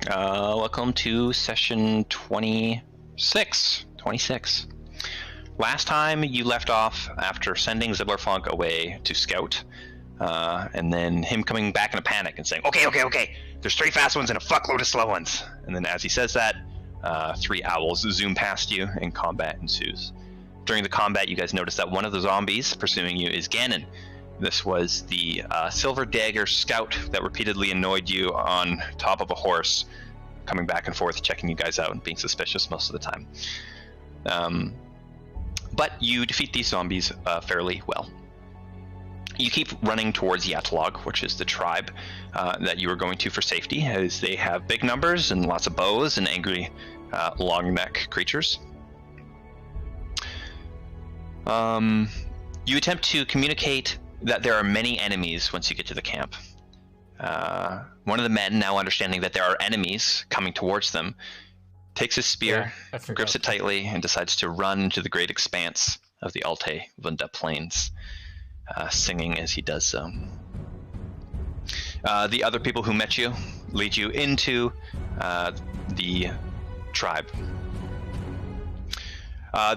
Welcome to session 26. Last time you left off after sending Ziblerfunk away to scout, and then him coming back in a panic and saying, okay, there's 3 fast ones and a fuckload of slow ones. And then as he says that, 3 owls zoom past you and combat ensues. During the combat, you guys notice that one of the zombies pursuing you is Ganon. This was the Silver Dagger scout that repeatedly annoyed you on top of a horse, coming back and forth, checking you guys out and being suspicious most of the time. But you defeat these zombies fairly well. You keep running towards Yatalog, which is the tribe that you are going to for safety, as they have big numbers and lots of bows and angry long neck creatures. You attempt to communicate that there are many enemies once you get to the camp. One of the men, now understanding that there are enemies coming towards them, takes his spear, grips it tightly, and decides to run into the great expanse of the Alte Vunda Plains, singing as he does so. The other people who met you lead you into the tribe.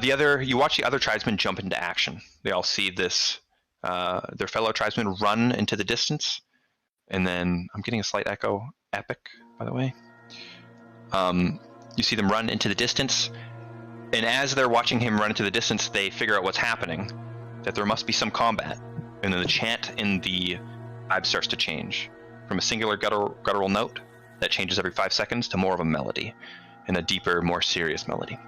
You watch the other tribesmen jump into action. They all see this, their fellow tribesmen run into the distance, and then I'm getting a slight epic, by the way. You see them run into the distance, and as they're watching him run into the distance, they figure out what's happening, that there must be some combat, and then the chant in the tribe starts to change from a singular guttural note that changes every 5 seconds to more of a melody, and a deeper, more serious melody.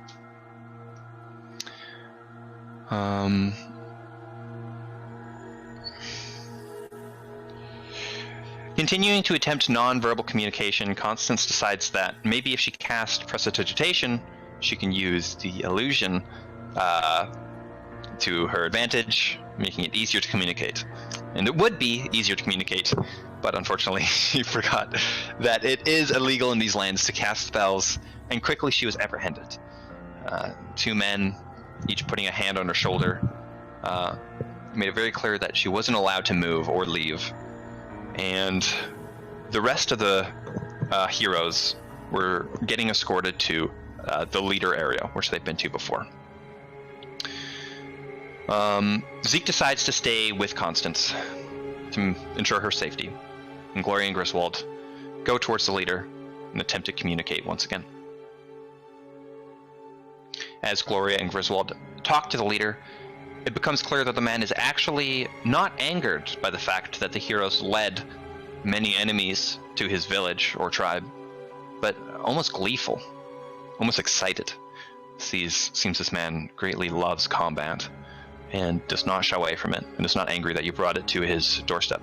Continuing to attempt non-verbal communication, Constance decides that maybe if she casts Prestidigitation, she can use the illusion to her advantage, making it easier to communicate. And it would be easier to communicate, but unfortunately she forgot that it is illegal in these lands to cast spells, and quickly she was apprehended. 2 men, each putting a hand on her shoulder, made it very clear that she wasn't allowed to move or leave. And the rest of the heroes were getting escorted to the leader area, which they've been to before. Zeke decides to stay with Constance to ensure her safety, and Gloria and Griswold go towards the leader and attempt to communicate once again. As Gloria and Griswold talk to the leader, it becomes clear that the man is actually not angered by the fact that the heroes led many enemies to his village or tribe, but almost gleeful, almost excited. Seems this man greatly loves combat and does not shy away from it, and is not angry that you brought it to his doorstep.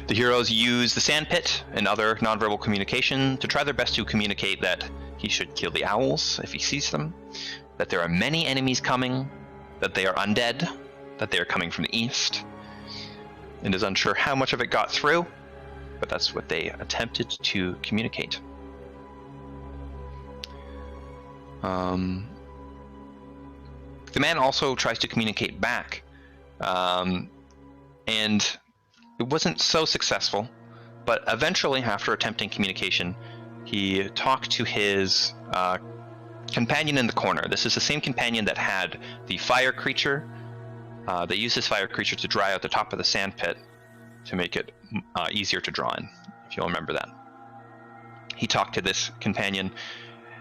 The heroes use the sandpit and other nonverbal communication to try their best to communicate that he should kill the owls if he sees them, that there are many enemies coming, that they are undead, that they are coming from the east, and is unsure how much of it got through, but that's what they attempted to communicate. The man also tries to communicate back, and it wasn't so successful, but eventually, after attempting communication, he talked to his companion in the corner. This is the same companion that had the fire creature. They used this fire creature to dry out the top of the sand pit to make it easier to draw in, if you'll remember that. He talked to this companion,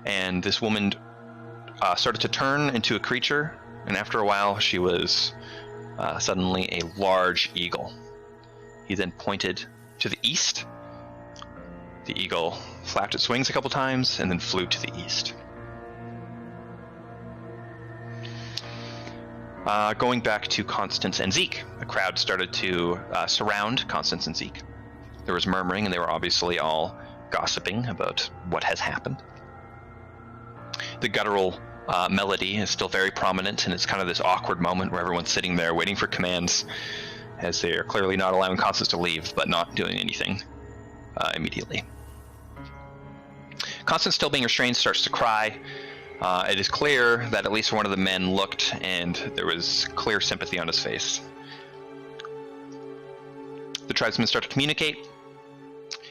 and this woman started to turn into a creature, and after a while she was suddenly a large eagle. He then pointed to the east. The eagle flapped its wings a couple times and then flew to the east. Going back to Constance and Zeke, a crowd started to surround Constance and Zeke. There was murmuring, and they were obviously all gossiping about what has happened. The guttural melody is still very prominent, and it's kind of this awkward moment where everyone's sitting there waiting for commands, as they are clearly not allowing Constance to leave, but not doing anything immediately. Constance, still being restrained, starts to cry. It is clear that at least one of the men looked, and there was clear sympathy on his face. The tribesmen start to communicate.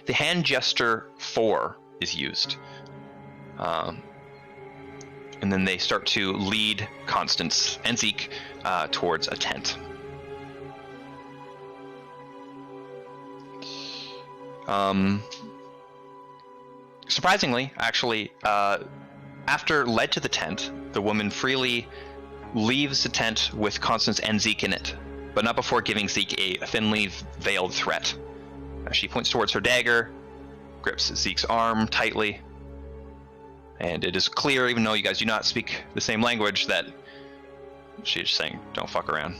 the hand gesture 4 is used. And then they start to lead Constance and Zeke towards a tent. Surprisingly, actually, after led to the tent, the woman freely leaves the tent with Constance and Zeke in it, but not before giving Zeke a thinly veiled threat. She points towards her dagger, grips Zeke's arm tightly, and it is clear, even though you guys do not speak the same language, that she's saying, don't fuck around.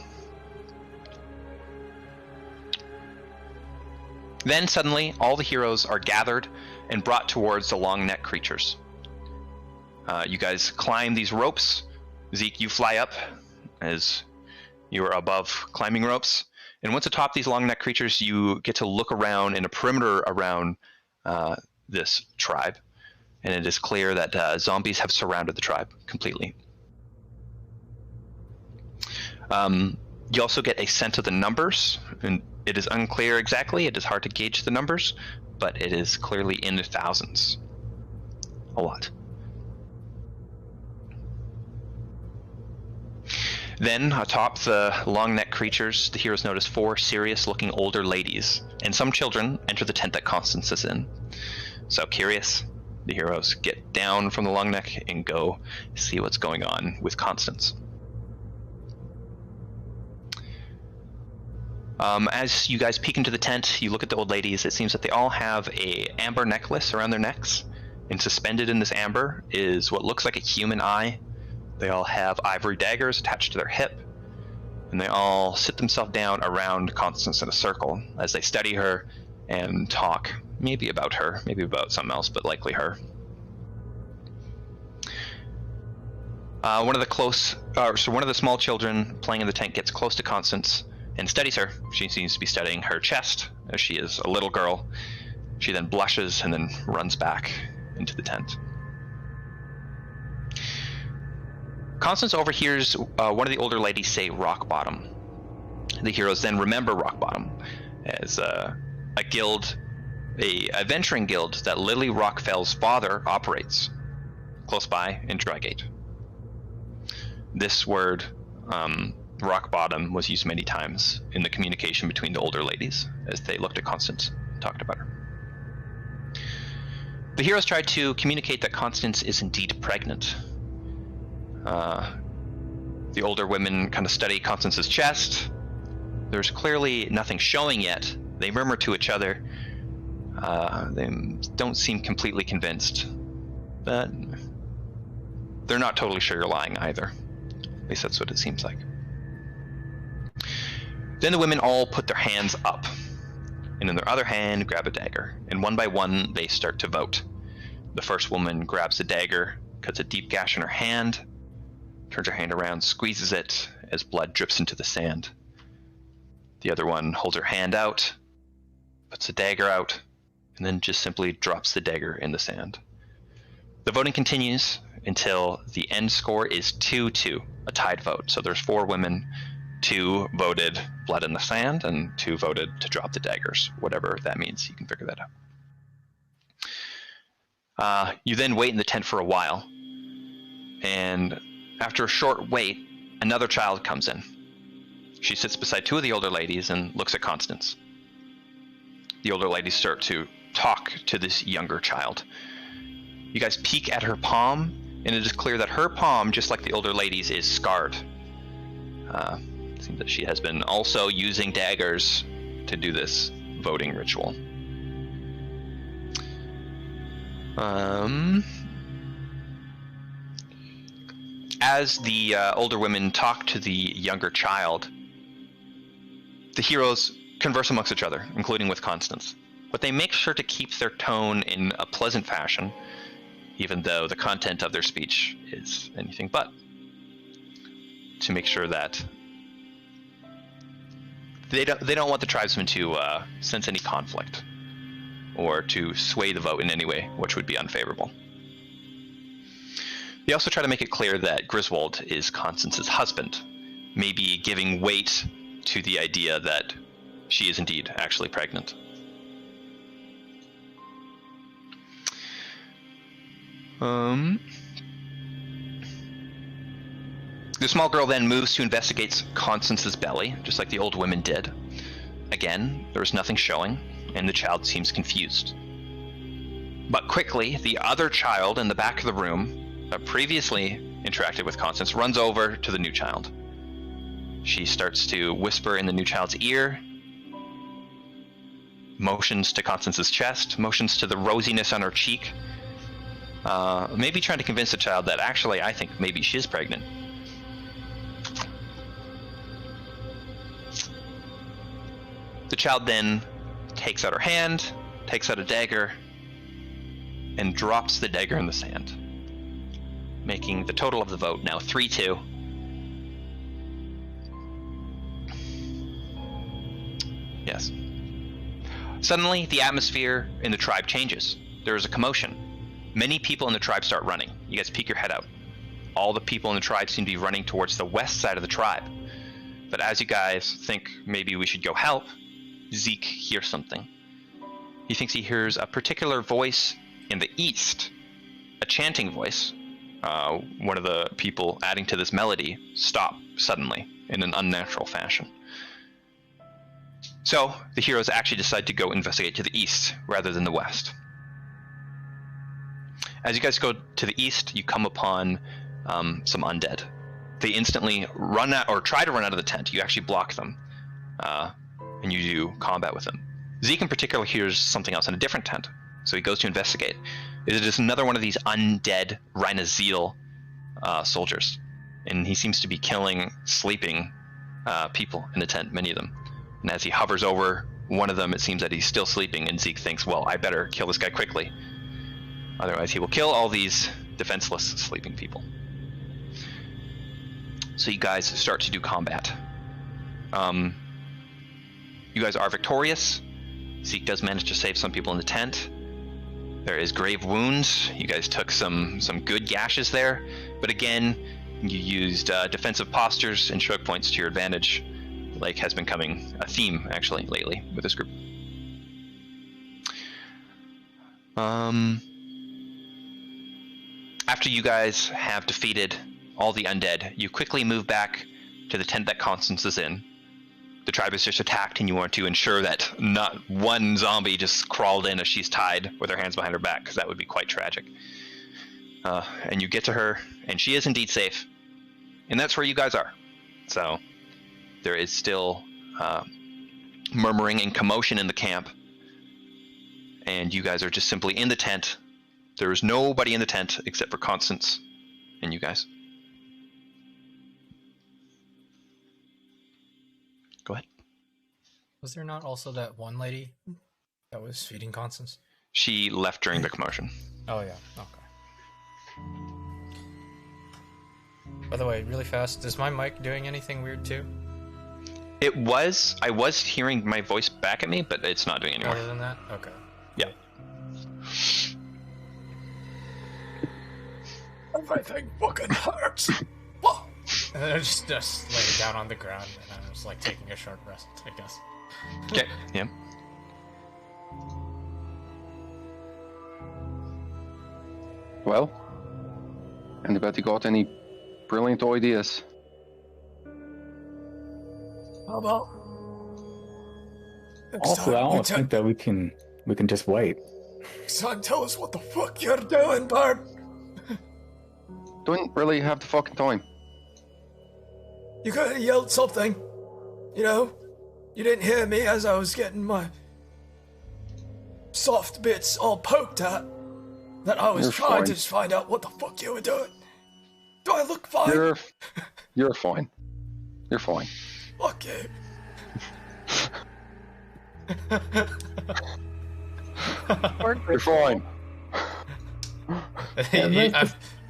Then suddenly, all the heroes are gathered and brought towards the long neck creatures. You guys climb these ropes. Zeke, you fly up as you are above climbing ropes. And once atop these long neck creatures, you get to look around in a perimeter around this tribe. And it is clear that zombies have surrounded the tribe completely. You also get a sense of the numbers, and it is unclear exactly. It is hard to gauge the numbers, but it is clearly in the thousands. A lot. Then, atop the long neck creatures, the heroes notice 4 serious-looking older ladies, and some children enter the tent that Constance is in. So curious, the heroes get down from the long neck and go see what's going on with Constance. As you guys peek into the tent, you look at the old ladies. It seems that they all have a amber necklace around their necks, and suspended in this amber is what looks like a human eye. They all have ivory daggers attached to their hip, and they all sit themselves down around Constance in a circle as they study her and talk, maybe about her, maybe about something else, but likely her. One of the small children playing in the tent gets close to Constance and studies her. She seems to be studying her chest, as she is a little girl. She then blushes and then runs back into the tent. Constance overhears one of the older ladies say rock bottom. The heroes then remember rock bottom as a guild, a venturing guild that Lily Rockfell's father operates close by in Drygate. This word, rock bottom, was used many times in the communication between the older ladies as they looked at Constance and talked about her. The heroes try to communicate that Constance is indeed pregnant. The older women kind of study Constance's chest. There's clearly nothing showing yet. They murmur to each other. They don't seem completely convinced, but they're not totally sure you're lying either. At least that's what it seems like. Then the women all put their hands up, and in their other hand grab a dagger, and one by one they start to vote. The first woman grabs the dagger, cuts a deep gash in her hand, turns her hand around, squeezes it as blood drips into the sand. The other one holds her hand out, puts the dagger out, and then just simply drops the dagger in the sand. The voting continues until the end score is 2-2, a tied vote. So there's 4 women, 2 voted blood in the sand, and 2 voted to drop the daggers, whatever that means. You can figure that out. You then wait in the tent for a while, and after a short wait, another child comes in. She sits beside 2 of the older ladies and looks at Constance. The older ladies start to talk to this younger child. You guys peek at her palm, and it is clear that her palm, just like the older ladies, is scarred. It seems that she has been also using daggers to do this voting ritual. As the older women talk to the younger child, the heroes converse amongst each other, including with Constance. But they make sure to keep their tone in a pleasant fashion, even though the content of their speech is anything but, to make sure that they don't want the tribesmen to sense any conflict or to sway the vote in any way, which would be unfavorable. They also try to make it clear that Griswold is Constance's husband, maybe giving weight to the idea that she is indeed actually pregnant. The small girl then moves to investigate Constance's belly, just like the old women did. Again, there is nothing showing, and the child seems confused. But quickly, the other child in the back of the room that previously interacted with Constance runs over to the new child. She starts to whisper in the new child's ear, motions to Constance's chest, motions to the rosiness on her cheek, maybe trying to convince the child that actually I think maybe she's pregnant. The child then takes out her hand, takes out a dagger, and drops the dagger in the sand, making the total of the vote now 3-2. Yes. Suddenly, the atmosphere in the tribe changes. There is a commotion. Many people in the tribe start running. You guys peek your head out. All the people in the tribe seem to be running towards the west side of the tribe. But as you guys think maybe we should go help, Zeke hears something. He thinks he hears a particular voice in the east, a chanting voice. One of the people adding to this melody stop suddenly in an unnatural fashion. So the heroes actually decide to go investigate to the east rather than the west. As you guys go to the east, you come upon some undead. They instantly run out, or try to run out of the tent. You actually block them, and you do combat with them. Zeke in particular hears something else in a different tent, so he goes to investigate. It is another one of these undead Rhinazeel soldiers, and he seems to be killing sleeping people in the tent, many of them. And as he hovers over one of them, it seems that he's still sleeping, and Zeke thinks, well, I better kill this guy quickly. Otherwise, he will kill all these defenseless sleeping people. So you guys start to do combat. You guys are victorious. Zeke does manage to save some people in the tent. There is grave wounds. You guys took some good gashes there. But again, you used defensive postures and choke points to your advantage. Like has been coming a theme actually lately with this group. After you guys have defeated all the undead, you quickly move back to the tent that Constance is in. The tribe is just attacked, and you want to ensure that not one zombie just crawled in as she's tied with her hands behind her back, because that would be quite tragic. And you get to her, and she is indeed safe. And that's where you guys are. So there is still murmuring and commotion in the camp, and you guys are just simply in the tent. There is nobody in the tent except for Constance and you guys. Go ahead. Was there not also that one lady that was feeding Constance? She left during the commotion. Oh yeah, okay. By the way, really fast, is my mic doing anything weird too? I was hearing my voice back at me, but it's not doing anymore. Other than that? Okay. Yeah. Everything fucking hurts! And then I just lay down on the ground, and I was like taking a short rest, I guess. Okay, yeah. Well, anybody got any brilliant ideas? How about? Also, I don't think that we can just wait. Son, tell us what the fuck you're doing, Bart. Don't really have the fucking time. You could have yelled something. You know? You didn't hear me as I was getting my soft bits all poked at. That I was You're trying fine. to just find out what the fuck you were doing. Do I look fine? You're fine. You're fine. Fuck you. You're fine.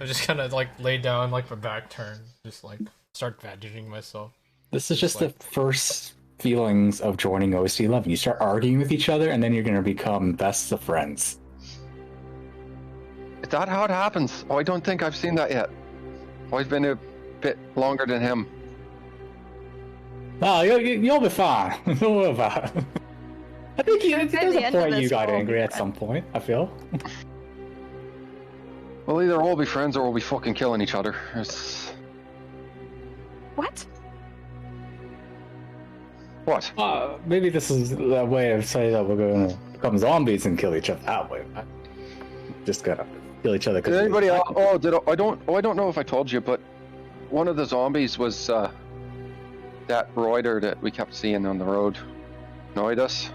I'm just kind of like lay down, like my back turned, just like start bandaging myself. This is just the first feelings of joining OC11. You start arguing with each other, and then you're going to become best of friends. Is that how it happens? Oh, I don't think I've seen that yet. I've been a bit longer than him. No, you'll be fine. You'll be fine. I think there's a point you got angry at some point, I feel. Well, either we'll be friends or we'll be fucking killing each other. What? What? Maybe this is a way of saying that we're going to become zombies and kill each other that way. Just gotta kill each other. Did anybody else? I don't know if I told you, but one of the zombies was that Reuter that we kept seeing on the road. Annoyed us.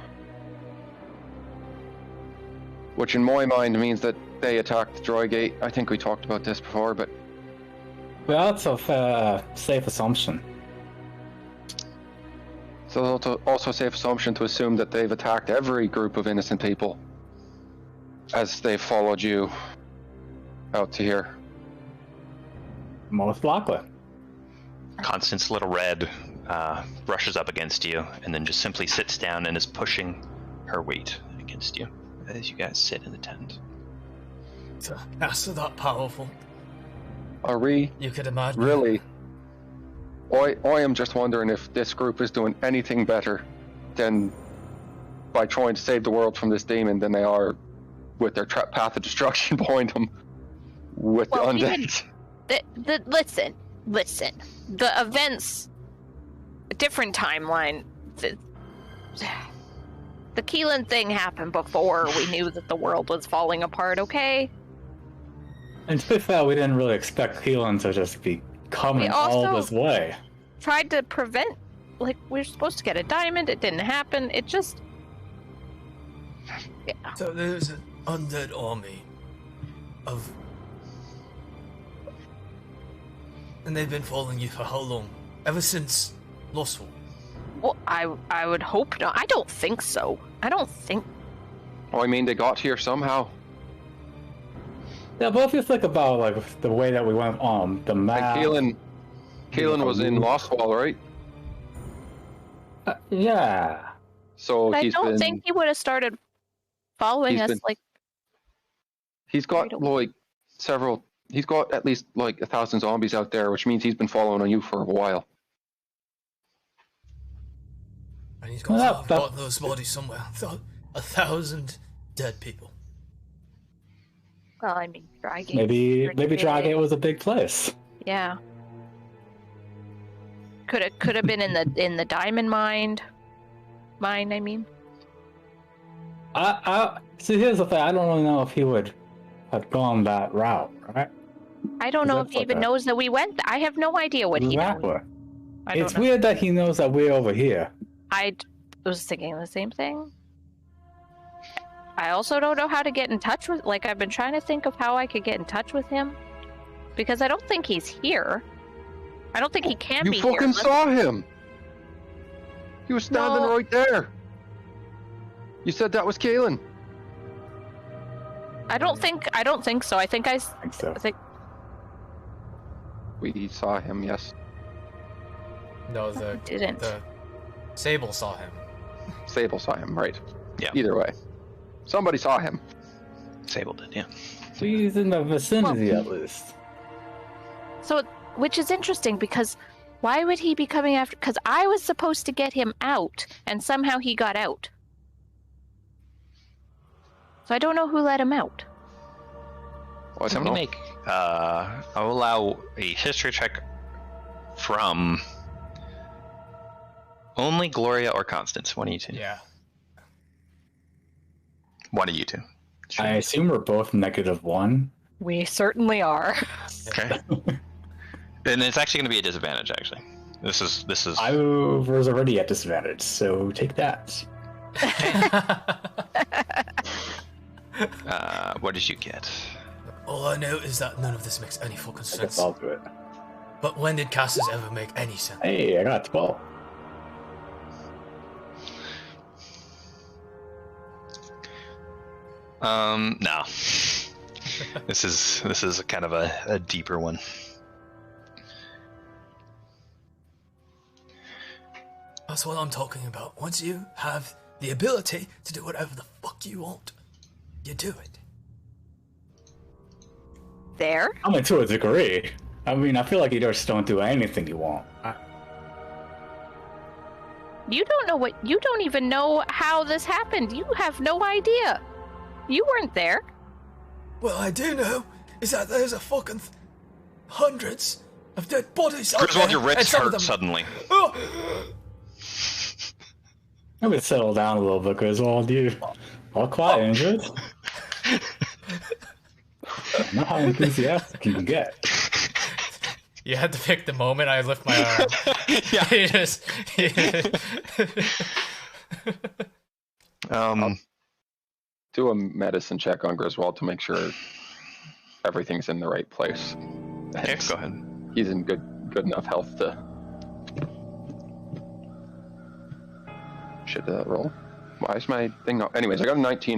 Which in my mind means that they attacked the Droidgate. I think we talked about this before, but... Well, that's a safe assumption. So it's also a safe assumption to assume that they've attacked every group of innocent people as they followed you out to here. Most likely. Constance, little red, brushes up against you and then just simply sits down and is pushing her weight against you as you guys sit in the tent. So, that's that powerful. Are we? You could imagine. Really? I am just wondering if this group is doing anything better than by trying to save the world from this demon than they are with their path of destruction behind them with the undead. Listen. The events, a different timeline. The Keelan thing happened before we knew that the world was falling apart, okay? And to be fair, we didn't really expect Keelan to just be coming all this way. Tried to prevent, we were supposed to get a diamond, it didn't happen, it just... Yeah. So there's an undead army of... And they've been following you for how long? Ever since Lostfall? Well, I would hope not. I don't think so. I don't think... I mean, they got here somehow. Yeah, but if you think about the way that we went on the map, Like Keelan was in Lostfall, right? Yeah. So but I don't think he would have started following us He's got several. He's got at least 1,000 zombies out there, which means he's been following on you for a while. And he's got those bodies somewhere. 1,000 dead people. Well, I mean, Drygate. Maybe Drygate was a big place. Yeah. Could have been in the diamond mine. I mean. See, here's the thing. I don't really know if he would have gone that route, right? I don't know if he even knows that we went. I have no idea what he knows. It's weird that he knows that we're over here. I was thinking the same thing. I also don't know how to get in touch with... I've been trying to think of how I could get in touch with him. Because I don't think he's here. I don't think he can be here. You fucking saw him! He was standing right there! You said that was Keelan. I don't think so. I think so. We saw him, yes. No, didn't. The Sable saw him. Sable saw him, right. Yeah. Either way. Somebody saw him. Sable did, yeah. So he's in the vicinity at least. So, which is interesting because why would he be coming after... Because I was supposed to get him out, and somehow he got out. So I don't know who let him out. Well, I don't know. I'll allow a history check from only Gloria or Constance. One of you two. Yeah. One of you two. I assume we're both -1. We certainly are. Okay. And it's actually going to be a disadvantage, actually. This is. I was already at disadvantage, so take that. What did you get? All I know is that none of this makes any fucking I sense. guess I'll do it. But when did casters ever make any sense? Hey, I got 12. No. This is kind of a deeper one. That's what I'm talking about. Once you have the ability to do whatever the fuck you want, you do it. There? I mean, to a degree. I mean, I feel like you just don't do anything you want. You don't even know how this happened. You have no idea. You weren't there. Well, I do know. is that there's a fucking hundreds of dead bodies out Griswold, there. your wrist and some of hurt them- suddenly. Oh! I'm gonna settle down a little bit, Griswold. You all quiet, Andrew. Not how enthusiastic you can get. You had to pick the moment I lift my arm. Yeah. He just- Do a medicine check on Griswold to make sure everything's in the right place. Okay, go ahead. He's in good enough health to. Shit, did that roll? Why is my thing not? Anyways, I got a 19.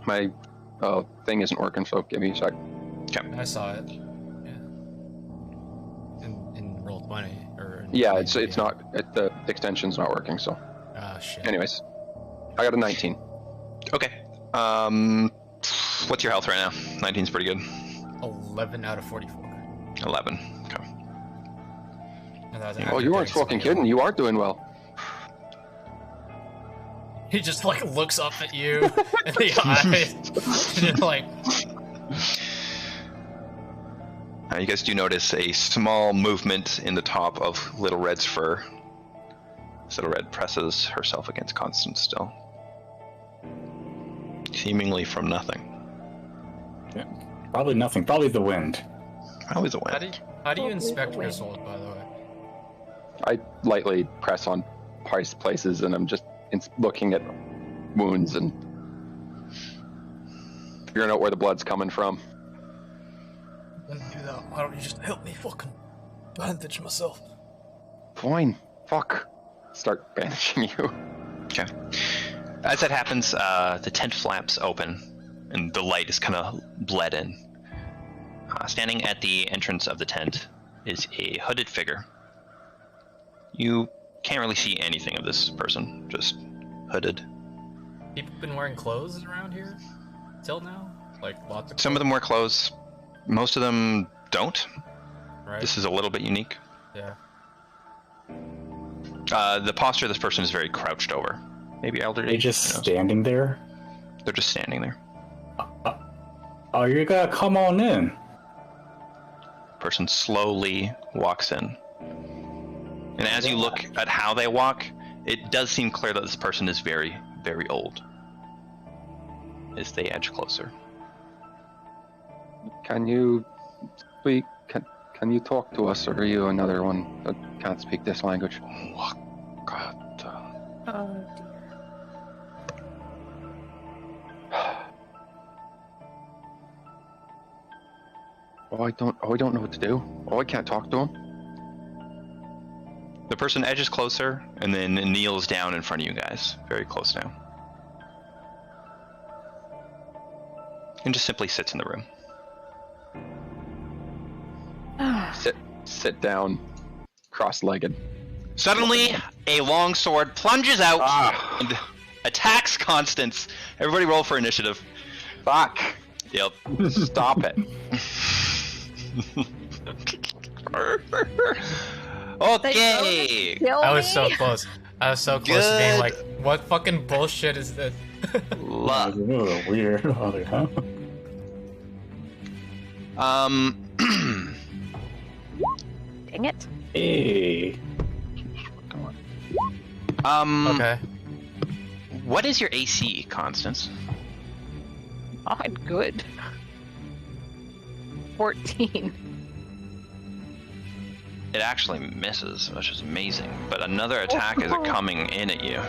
My thing isn't working, so give me a sec. I saw it. Yeah. In roll 20 or. Yeah, it's not. The extension's not working. So, Shit. anyways, I got a 19. Okay. What's your health right now? 19's pretty good. 11 out of 44. 11. Okay. And that was an Oh, you weren't fucking kidding. You are doing well. He just like looks up at you in the eyes, and you're like, You guys do notice a small movement in the top of Little Red's fur. Little Red presses herself against Constance still. Seemingly from nothing. Yeah. Probably nothing. Probably the wind. Always a win. how do you inspect Griswold, by the way? I lightly press on places, and I'm just looking at wounds and figuring out where the blood's coming from. Let me do that. Why don't you just help me fucking bandage myself? Fine. Fuck. Start bandaging you. Okay. As that happens, the tent flaps open, and the light is kind of bled in. Standing at the entrance of the tent is a hooded figure. You can't really see anything of this person, just hooded. People been wearing clothes around here till now? Like lots of Some of them wear clothes, most of them don't. right? This is a little bit unique. Yeah. The posture of this person is very crouched over. Maybe elderly. They just who knows? standing there. They're just standing there. Oh, you gotta come on in. Person slowly walks in. And as you look at how they walk, it does seem clear that this person is very, very old. As they edge closer. Can you speak? Can you talk to us, or are you another one that can't speak this language? Oh, God. Oh dear. I don't know what to do. I can't talk to him. The person edges closer and then kneels down in front of you guys. Very close now. And just simply sits in the room. Sit down, cross-legged. Suddenly, a long sword plunges out and attacks Constance. Everybody roll for initiative. Fuck! Yep. Stop it. Okay. I was so close. I was so close to being like, what fucking bullshit is this? Luck. Oh, weird. Huh? Dang it. Hey. Okay. What is your AC, Constance? Not good. 14. It actually misses, which is amazing. But another attack is coming in at you.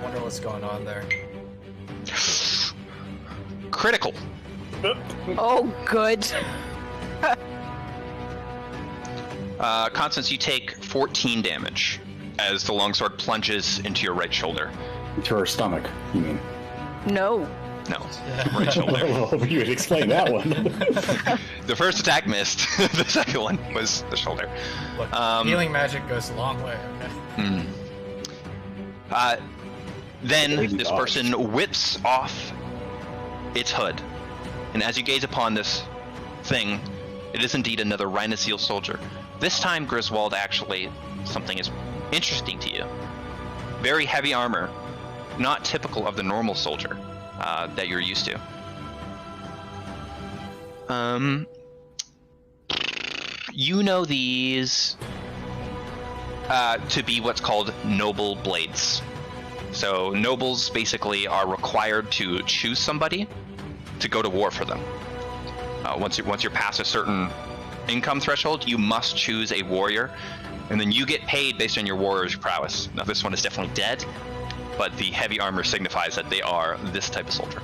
Wonder what's going on there. Critical. Oh, good. Constance, you take 14 damage as the longsword plunges into your right shoulder. To her stomach, you mean? No. No, right shoulder. Well, you would explain that one. The first attack missed. The second one was the shoulder. Look, healing magic goes a long way. Okay? Then Baby this dodge. person whips off its hood. And as you gaze upon this thing, It is indeed another Rhinoceal soldier. This time, Griswold, actually, something is interesting to you. Very heavy armor, not typical of the normal soldier that you're used to. You know these to be what's called noble blades. So nobles basically are required to choose somebody to go to war for them. Once you're past a certain income threshold, you must choose a warrior, and then you get paid based on your warrior's prowess. Now this one is definitely dead, but the heavy armor signifies that they are this type of soldier.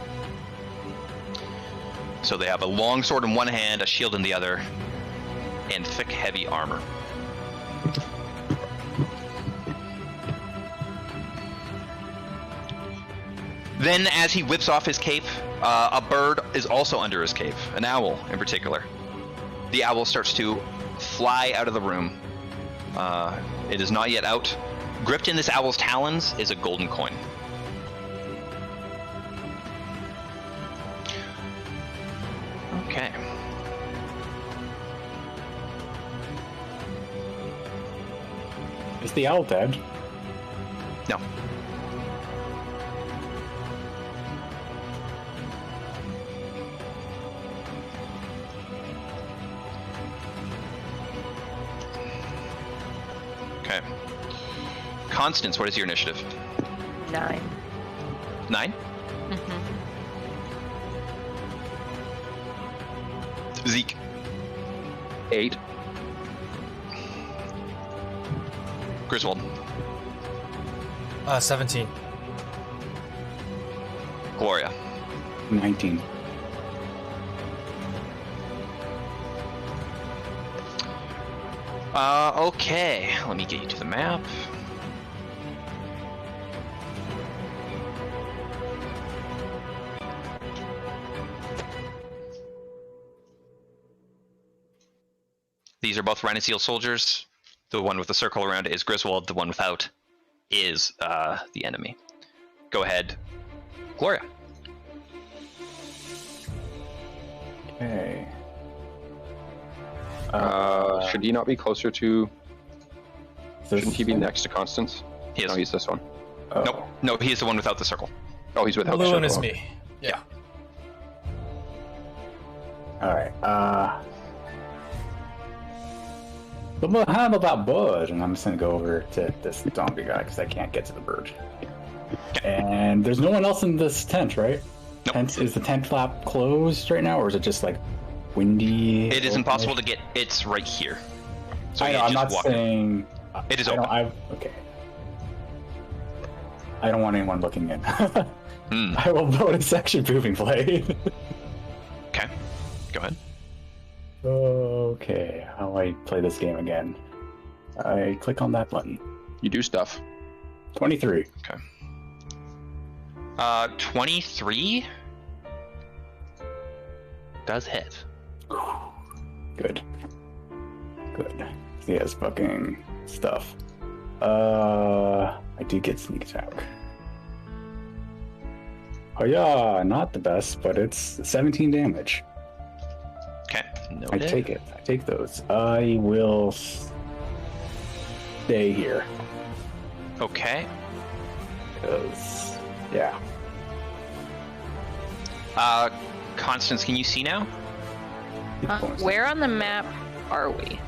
So they have a long sword in one hand, a shield in the other, and thick, heavy armor. Then, as he whips off his cape, a bird is also under his cape, an owl in particular. The owl starts to fly out of the room. It is not yet out. Gripped in this owl's talons is a golden coin. Okay. Is the owl dead? No. Okay. Constance, what is your initiative? 9. 9? Mm-hmm. Zeke. 8. Griswold. 17. Gloria. 19. Okay. Let me get you to the map. These are both Rhinoceal soldiers. The one with the circle around it is Griswold. The one without is the enemy. Go ahead, Gloria. Okay. Should he not be closer to? This Shouldn't he be next to Constance? He is. No, he's this one. Oh. Nope. No, he is the one without the circle. Oh, he's without the Blue one is circle. me. Yeah. All right. I'm gonna handle that bird, and I'm just gonna go over to this zombie guy because I can't get to the bird. And there's no one else in this tent, right? Nope. Is the tent flap closed right now, or is it just like windy? It is impossible to get. It's right here. So I know. you I'm just not walk in. saying. It is I open. okay. I don't want anyone looking in. Hmm. I will vote a section proving play. Okay. Go ahead. Okay, how do I play this game again? I click on that button. You do stuff. 23. Okay. 23 does hit. Good. Good. He has fucking stuff. I do get sneak attack. Oh yeah, not the best, but it's 17 damage. Okay. I Noted. take it. I take those. I will stay here. Okay. Because, yeah. Constance, can you see now? Where on the map are we?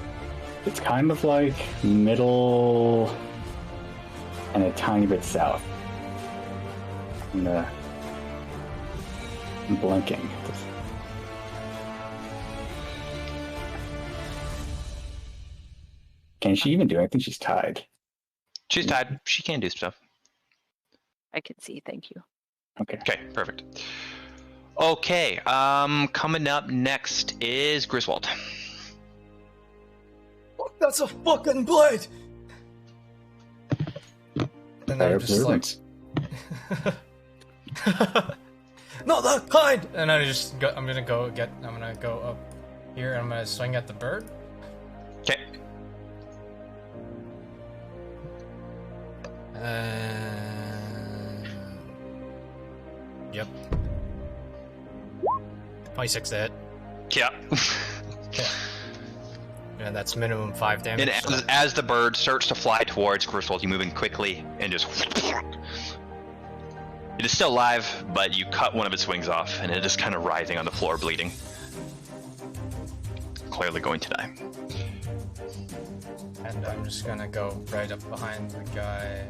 It's kind of like middle and a tiny bit south. I'm blinking. Can she even do anything? She's tied. She's tied. She can do stuff. I can see, thank you. Okay. Okay, perfect. Okay, coming up next is Griswold. Fuck, that's a fucking blade! And Better I'm just like, observance. not that kind! And I'm gonna go up here and I'm gonna swing at the bird. Okay. Yep. 26 to hit. Yeah. Yeah. And that's minimum 5 damage. And as the bird starts to fly towards Griswold, you move in quickly and just. It is still alive, but you cut one of its wings off, and it is kind of writhing on the floor, bleeding. Clearly going to die. And I'm just gonna go right up behind the guy.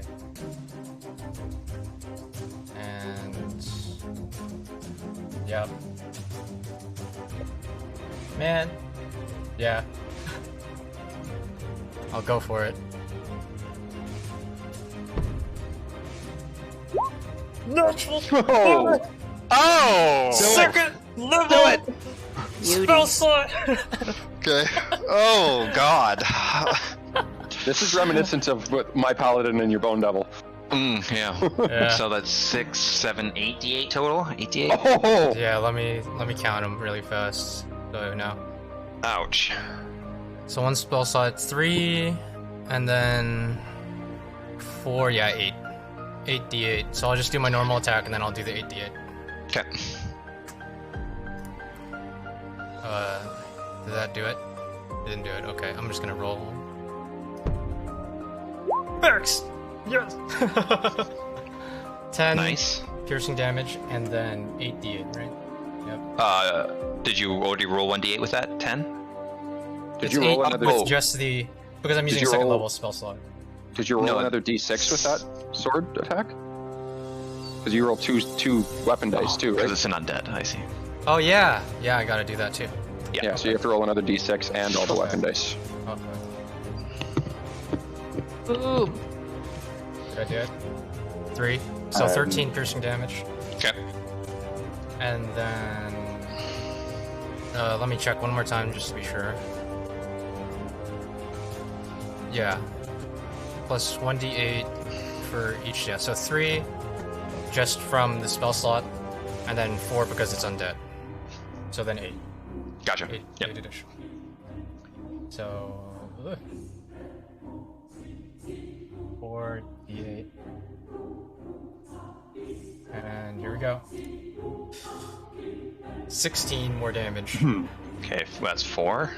And... Yep. Man. Yeah. I'll go for it. Natural! Oh! Oh! Second level! Do it! Spell slot! Okay. Oh, God. This is reminiscent of what my paladin and your bone devil. Yeah. Yeah. So that's 6, 7, 8 d8 total? 8 d8? Oh! Yeah, let me count them really fast. So now. Ouch. So one spell slot, 3, and then 4, yeah, 8. 8d8. So I'll just do my normal attack and then I'll do the 8d8. Okay. Did that do it? It didn't do it. Okay, I'm just gonna roll. Barracks! Yes! 10 Nice. piercing damage and then 8d8, right? Yep. Did you already roll 1d8 with that? 10? Did It's you roll 8 another? with just the... Because I'm using a you second roll- level spell slot. Did you roll No. another d6 with that sword attack? Because you roll two weapon dice too, Because right? it's an undead, I see. Oh yeah! Yeah, I gotta do that too. Yeah, so you have to roll another d6 and all the weapon dice. Okay. Boom. Did I do it? 3. So 13 piercing damage. Okay. And then... let me check one more time just to be sure. Yeah. Plus 1d8 for each, yeah. So 3 just from the spell slot, and then 4 because it's undead. So then 8. Gotcha. 8, Yep. 8 additional. So... 4d8. And here we go. 16 more damage. Okay, that's 4.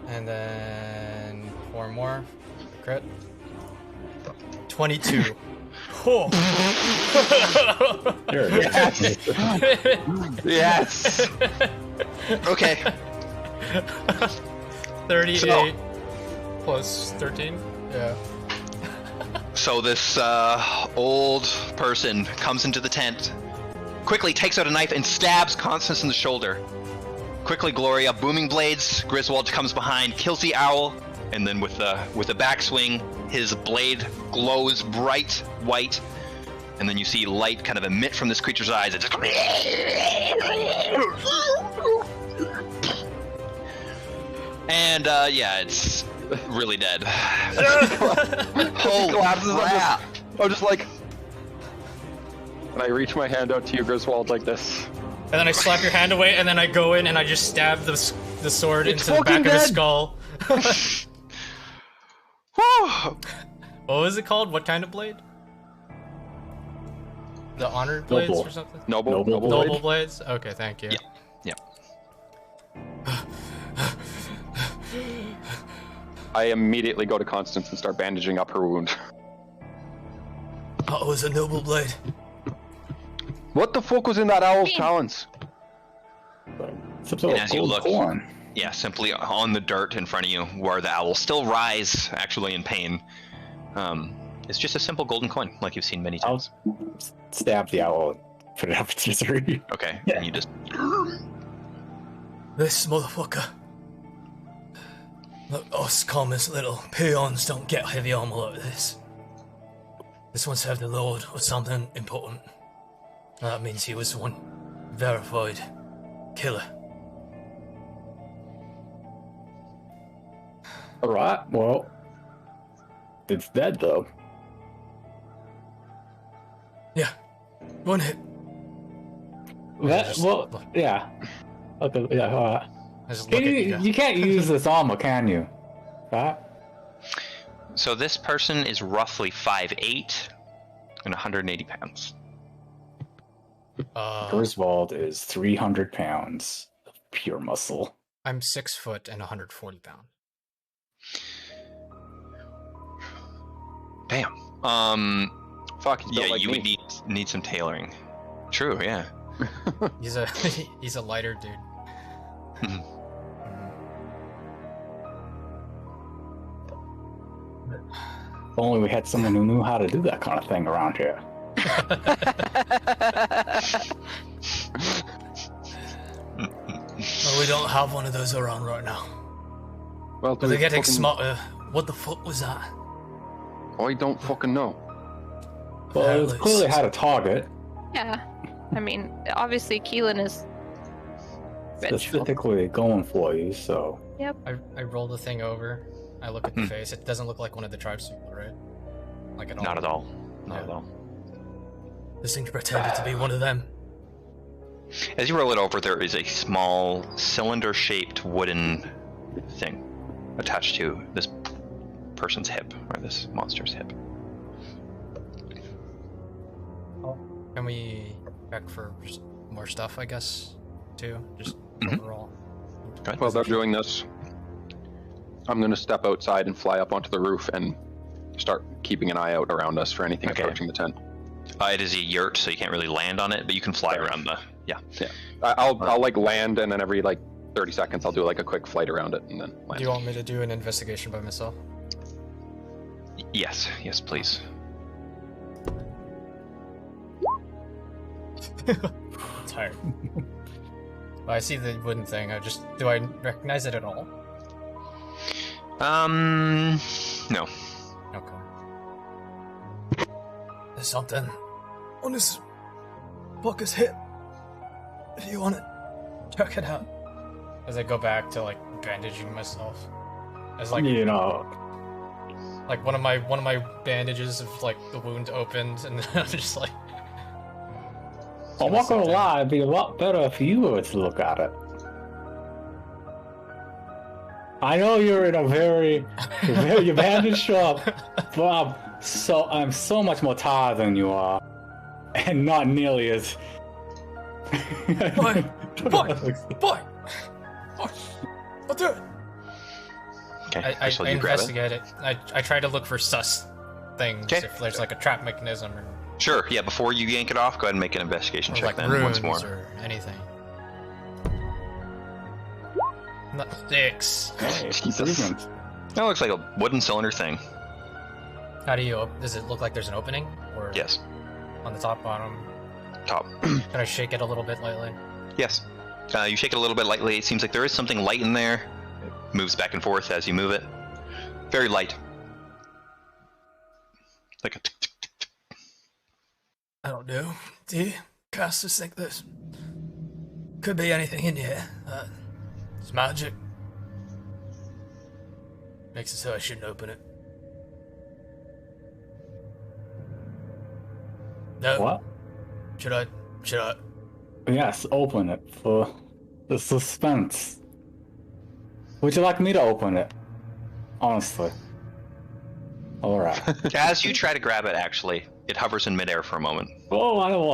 And then 4 more. Crit. 22. Oh. Here, Yes! Okay. 38 plus 13. Yeah. So this old person comes into the tent, quickly takes out a knife and stabs Constance in the shoulder. Quickly, Gloria, booming blades. Griswold comes behind, kills the owl, and then with the backswing, his blade glows bright white, and then you see light kind of emit from this creature's eyes. It just... And yeah, it's really dead. Holy Collapses on crap! I'm just like... And I reach my hand out to you, Griswold, like this. And then I slap your hand away, and then I go in and I just stab the sword It's into the back fucking of his dead. skull. Whew. What was it called? What kind of blade? The honored blades Noble. or something? Noble blade. Noble blades? Okay, thank you. Yeah. I immediately go to Constance and start bandaging up her wound. Oh, it was a noble blade. What the fuck was in that owl's talons? Some sort And of as you gold look- corn. Yeah, simply on the dirt in front of you, where the owl still writhes, actually in pain. It's just a simple golden coin, like you've seen many I'll times. stab the owl and put it up to 3. Okay, Yeah. and you just... This motherfucker. Look, us common little peons don't get heavy armor like this. This one served the Lord or something important. That means he was one verified killer. Alright, well, it's dead though. Yeah, one hit. That, well, yeah. Okay, yeah, alright. I just look at you. You can't use this armor, can you? Right? So this person is roughly 5'8" and 180 pounds. Griswold is 300 pounds of pure muscle. I'm 6 foot and 140 pounds. Damn. Fuck, he's built Yeah, like you me. would need some tailoring. True. Yeah. He's a he's a lighter dude. Mhm. If only we had someone who knew how to do that kind of thing around here. Well, we don't have one of those around right now. Well, But they're getting smarter. What the fuck was that? I don't fucking know. Well, it Apparently clearly it's- had a target, Yeah. I mean, obviously Keelan is vengeful. specifically going for you, so... I roll the thing over. I look at the face. It doesn't look like one of the tribes people, right? Like at all. Not at all. Not Yeah. at all. This thing pretended to be one of them. As you roll it over, there is a small cylinder-shaped wooden thing attached to this person's hip, or this monster's hip. Can we check for just more stuff, I guess, too? Just Mhm. overall. Go ahead. While they're doing this, I'm going to step outside and fly up onto the roof and start keeping an eye out around us for anything Okay. approaching the tent. It is a yurt, so you can't really land on it, but you can fly Fair. around the. Yeah. I'll like land, and then every like 30 seconds I'll do like a quick flight around it and then land. Do you want me to do an investigation by myself? Yes. Yes, please. I'm tired. Well, I see the wooden thing. Do I recognize it at all? No. Okay. There's something on this fucker's hip. If you want it, check it out. As I go back to like bandaging myself, as like You know, like one of my bandages of like the wound opened, and I'm just like. I'm not gonna lie, it'd be a lot better if you were to look at it. I know you're in a very bandaged shop, but I'm so much more tired than you are, and not nearly as. Boy, I'll do it. Okay. I so you grab it. investigate it. I try to look for sus things, Okay. if there's like a trap mechanism or, Sure. Yeah. Before you yank it off, go ahead and make an investigation check like then runes once more. or anything. Not 6. Hey, Jesus. improvement. That looks like a wooden cylinder thing. How do you? Does it look like there's an opening, or Yes. on the top, bottom? Top. Can I shake it a little bit lightly? Yes. You shake it a little bit lightly. It seems like there is something light in there. It moves back and forth as you move it. Very light. Like a tick, tick, tick, tick. I don't know. Do you casters think there's could be anything in here? It's magic. Makes it so I shouldn't open it. No. What? Should I? Yes, open it for the suspense. Would you like me to open it? Honestly. Alright. As you try to grab it, actually, it hovers in midair for a moment. Oh, I don't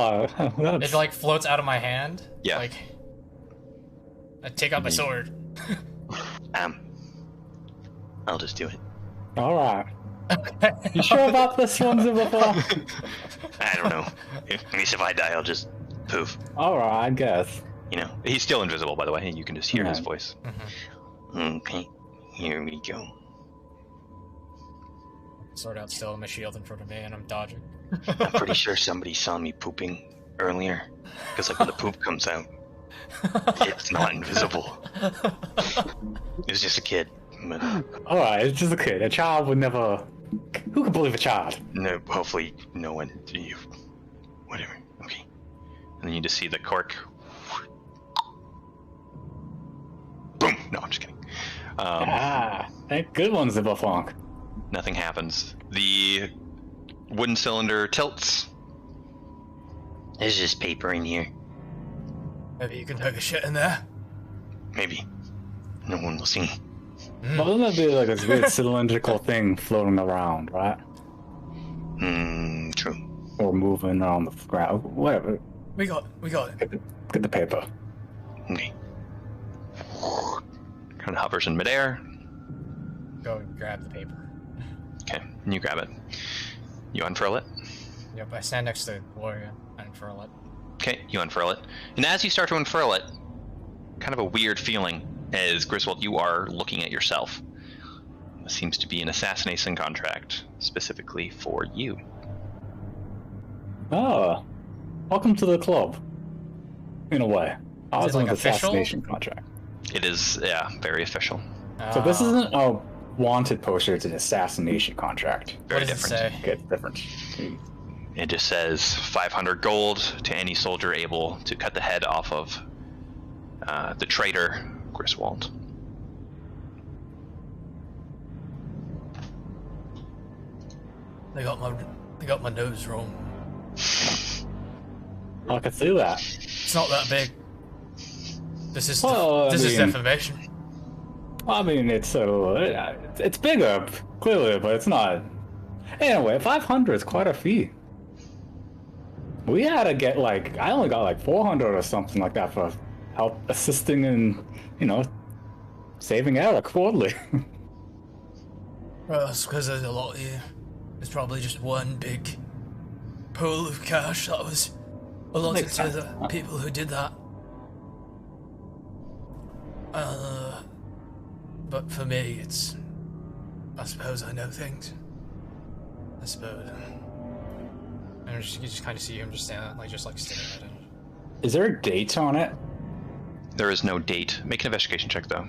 want It like floats out of my hand. Yeah. Like I take out my sword. I'll just do it. Alright. You sure about this one, Zibafar? I don't know. At least if I die, I'll just poof. Alright, I guess. You know, he's still invisible, by the way. You can just hear his Right. voice. Mhm. Okay, here we go. Sword out still, my shield in front of me, and I'm dodging. I'm pretty sure somebody saw me pooping earlier. Because like when the poop comes out, it's not invisible. It was just a kid. But Alright, it's just a kid. A child would never. Who could believe a child? no, hopefully no one. You, whatever. Okay. And then you just see the cork. Boom. No, I'm just kidding. Good one, Zibafunk. Nothing happens. The wooden cylinder tilts. There's just paper in here. Maybe you can take a shit in there. Maybe. No one will see. Well, wouldn't that be like a weird cylindrical thing floating around, right? True. Or moving on the ground. Whatever. We got it. Get the paper. Okay. Kind of hovers in midair. Go and grab the paper. Okay, and you grab it. You unfurl it. Yep, I stand next to the warrior and unfurl it. Okay, you unfurl it. And as you start to unfurl it, kind of a weird feeling as Griswold, you are looking at yourself. This seems to be an assassination contract specifically for you. Oh, welcome to the club. In a way. I was on the assassination contract. It is, yeah, very official. So this isn't a wanted poster, it's an assassination contract. Very what does different. it say? Okay, it's different. It just says 500 gold to any soldier able to cut the head off of the traitor, Griswold. They got my nose wrong. I can see that. It's not that big. This is Well, is defamation. I mean, it's bigger, clearly, but it's not. Anyway, 500 is quite a fee. We had to get I only got 400 or something like that for help assisting in, saving Eric quarterly. Well, that's because there's a lot here. There's probably just one big pool of cash that was allotted to the people who did that. But for me, I suppose I know things. I suppose. And you just kind of see him just standing, staring at it. Is there a date on it? There is no date. Make an investigation check, though.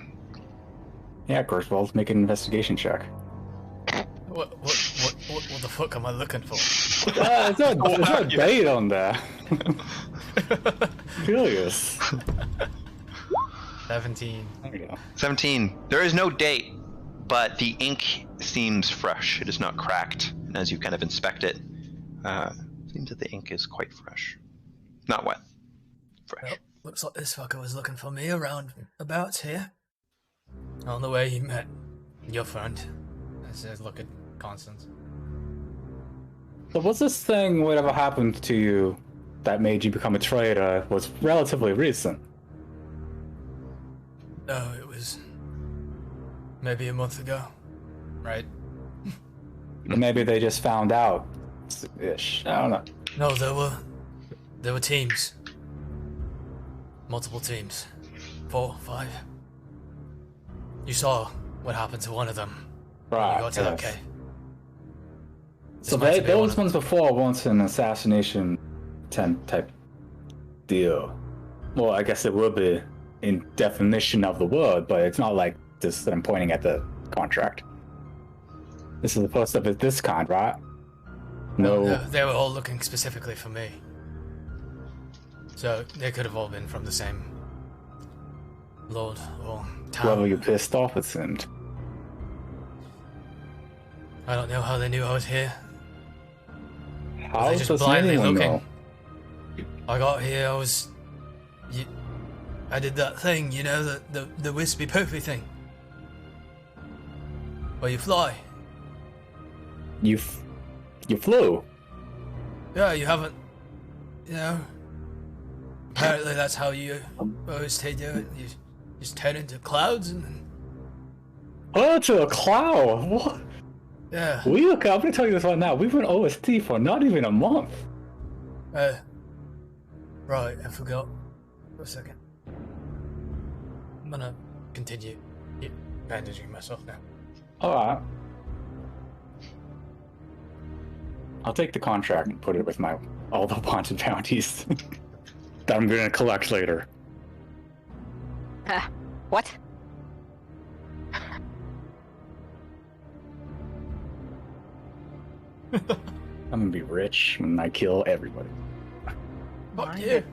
Yeah, Griswold, make an investigation check. What the fuck am I looking for? There's no date on there. Curious. 17. There you go. 17. There is no date, but the ink seems fresh. It is not cracked. And as you kind of inspect it, seems that the ink is quite fresh. Not wet. Fresh. Well, looks like this fucker was looking for me around about here. On the way he met your friend. I said, look at Constance. So what's this thing, whatever happened to you that made you become a traitor, was relatively recent? No, it was maybe a month ago, right? Maybe they just found out. Ish. I don't know. No, there were teams. Multiple teams. 4, 5. You saw what happened to one of them. Right. You got to that yes. cave. So This might be those one ones before weren't an assassination type deal. Well, I guess it would be in definition of the word, but it's not like this that I'm pointing at the contract. This is the first of this kind, right? No. They were all looking specifically for me. So they could have all been from the same lord or town. Whoever you pissed off, it seemed. I don't know how they knew I was here. How They does just blindly anyone looking. know? I got here, I did that thing, the wispy poofy thing. Where you fly. You flew. Yeah, you haven't, apparently that's how you always do it. You just turn into clouds and Oh, to a cloud. What? yeah. I'm gonna tell you this right now. We've been OST for not even a month. Right, I forgot for a second. I'm gonna continue bandaging myself now. Alright. I'll take the contract and put it with all the wanted bounties that I'm gonna collect later. What? I'm gonna be rich when I kill everybody. Fuck you.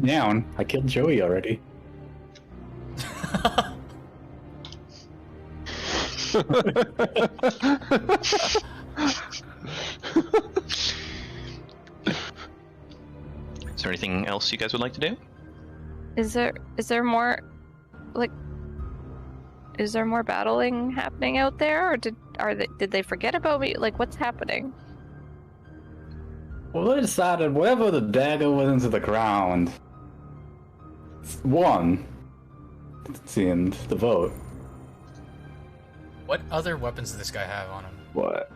Down. I killed Joey already. Is there anything else you guys would like to do? Is there more, is there more battling happening out there, or did they forget about me? What's happening? Well, they decided whatever the dagger was into the ground won. It seemed the vote. What other weapons does this guy have on him? What?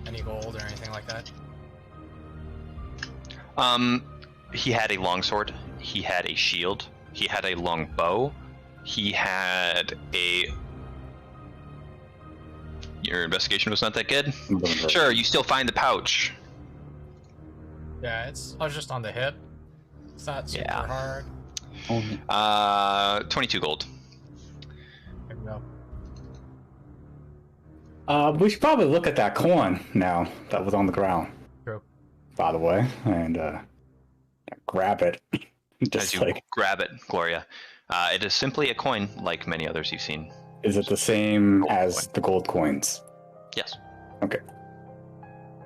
Any gold or anything like that? He had a longsword. He had a shield. He had a long bow. He had a... Your investigation was not that good? Sure, you still find the pouch. Yeah, I was just on the hip. It's not super hard. 22 gold. There we go. We should probably look at that coin now that was on the ground. True. By the way, and grab it. As you grab it, Gloria, it is simply a coin like many others you've seen. Is it the same as the gold coins? Yes. Okay.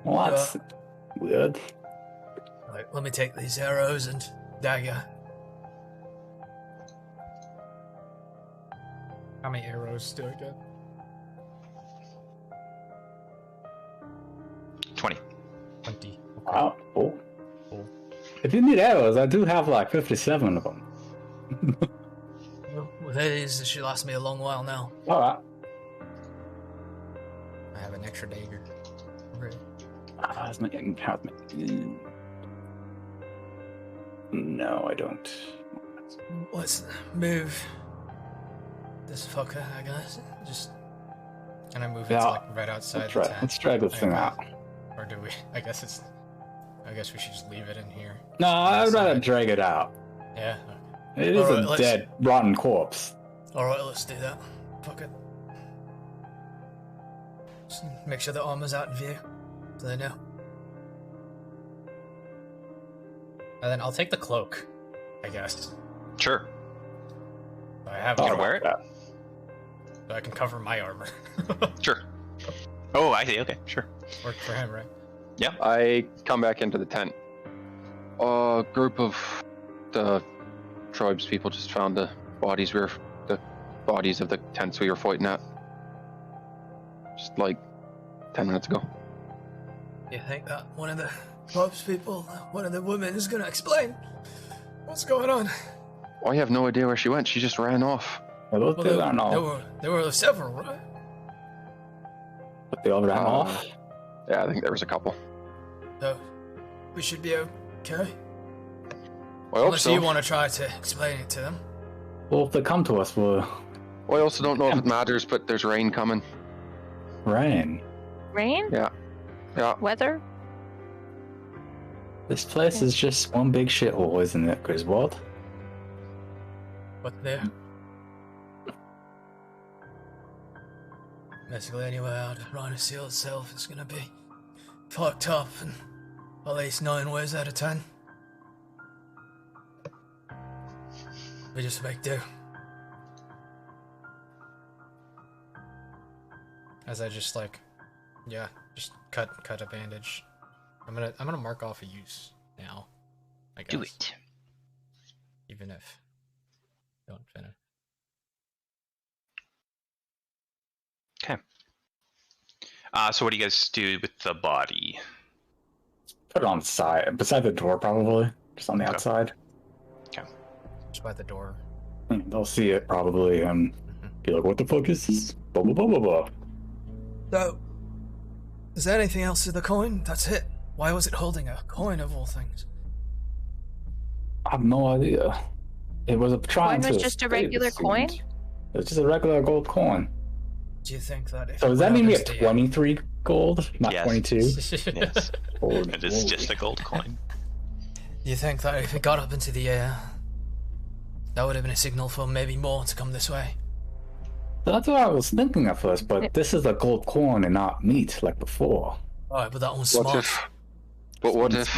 Well, that's weird. Right, let me take these arrows and dagger. How many arrows do I get? 20. 20. Wow, cool. If you need arrows, I do have like 57 of them. Well, with these, it should last me a long while now. Alright. I have an extra dagger. Right. No, I don't. Let's move this fucker, I guess. Just... Can I move it to, like, right outside the tent? Let's drag this thing out. Or do we? I guess we should just leave it in here. No, I'd rather drag it out. Yeah. It is a dead, rotten corpse. Alright, let's do that. Fuck it. Just make sure the armor's out in view, so they know. And then I'll take the cloak, I guess. Sure. I have You can wear it? So I can cover my armor. Sure. Oh, I see. Okay, sure. Worked for him, right? Yeah. I come back into the tent. A group of the tribes people just found the bodies of the tents we were fighting at. Just like 10 minutes ago. You think that one of the tribes people, one of the women, is gonna explain what's going on? I have no idea where she went. She just ran off. Well, There were several, right? But they all ran off? Yeah, I think there was a couple. So, we should be okay. I hope Unless so. you want to try to explain it to them. Well, if they come to us, we'll... I also don't know if it matters, but there's rain coming. Rain? Rain? Yeah. Weather? This place is just one big shithole, isn't it, Griswold? But there. Basically, anywhere out of Rhino Seal itself is gonna be fucked up, and at least 9 ways out of 10. We just make do. As I just just cut a bandage. I'm gonna mark off a use now, I guess. Do it. Even if don't finish. Okay. So what do you guys do with the body? Put it on the side, beside the door probably, just on the outside. Okay. Just by the door. They'll see it probably and be like, what the fuck is this? Blah, blah, blah, blah, blah. So, is there anything else to the coin? That's it. Why was it holding a coin of all things? I have no idea. It was trying to... Coin was just a regular coin? It was just a regular gold coin. Do you think that if... So does that mean we have 23 gold, not Yes. 22? Yes. Holy It is moly. just a gold coin. Do you think that if it got up into the air, that would have been a signal for maybe more to come this way? That's what I was thinking at first, but this is a gold coin and not meat like before. Alright, but that one's What smart. if... But what if...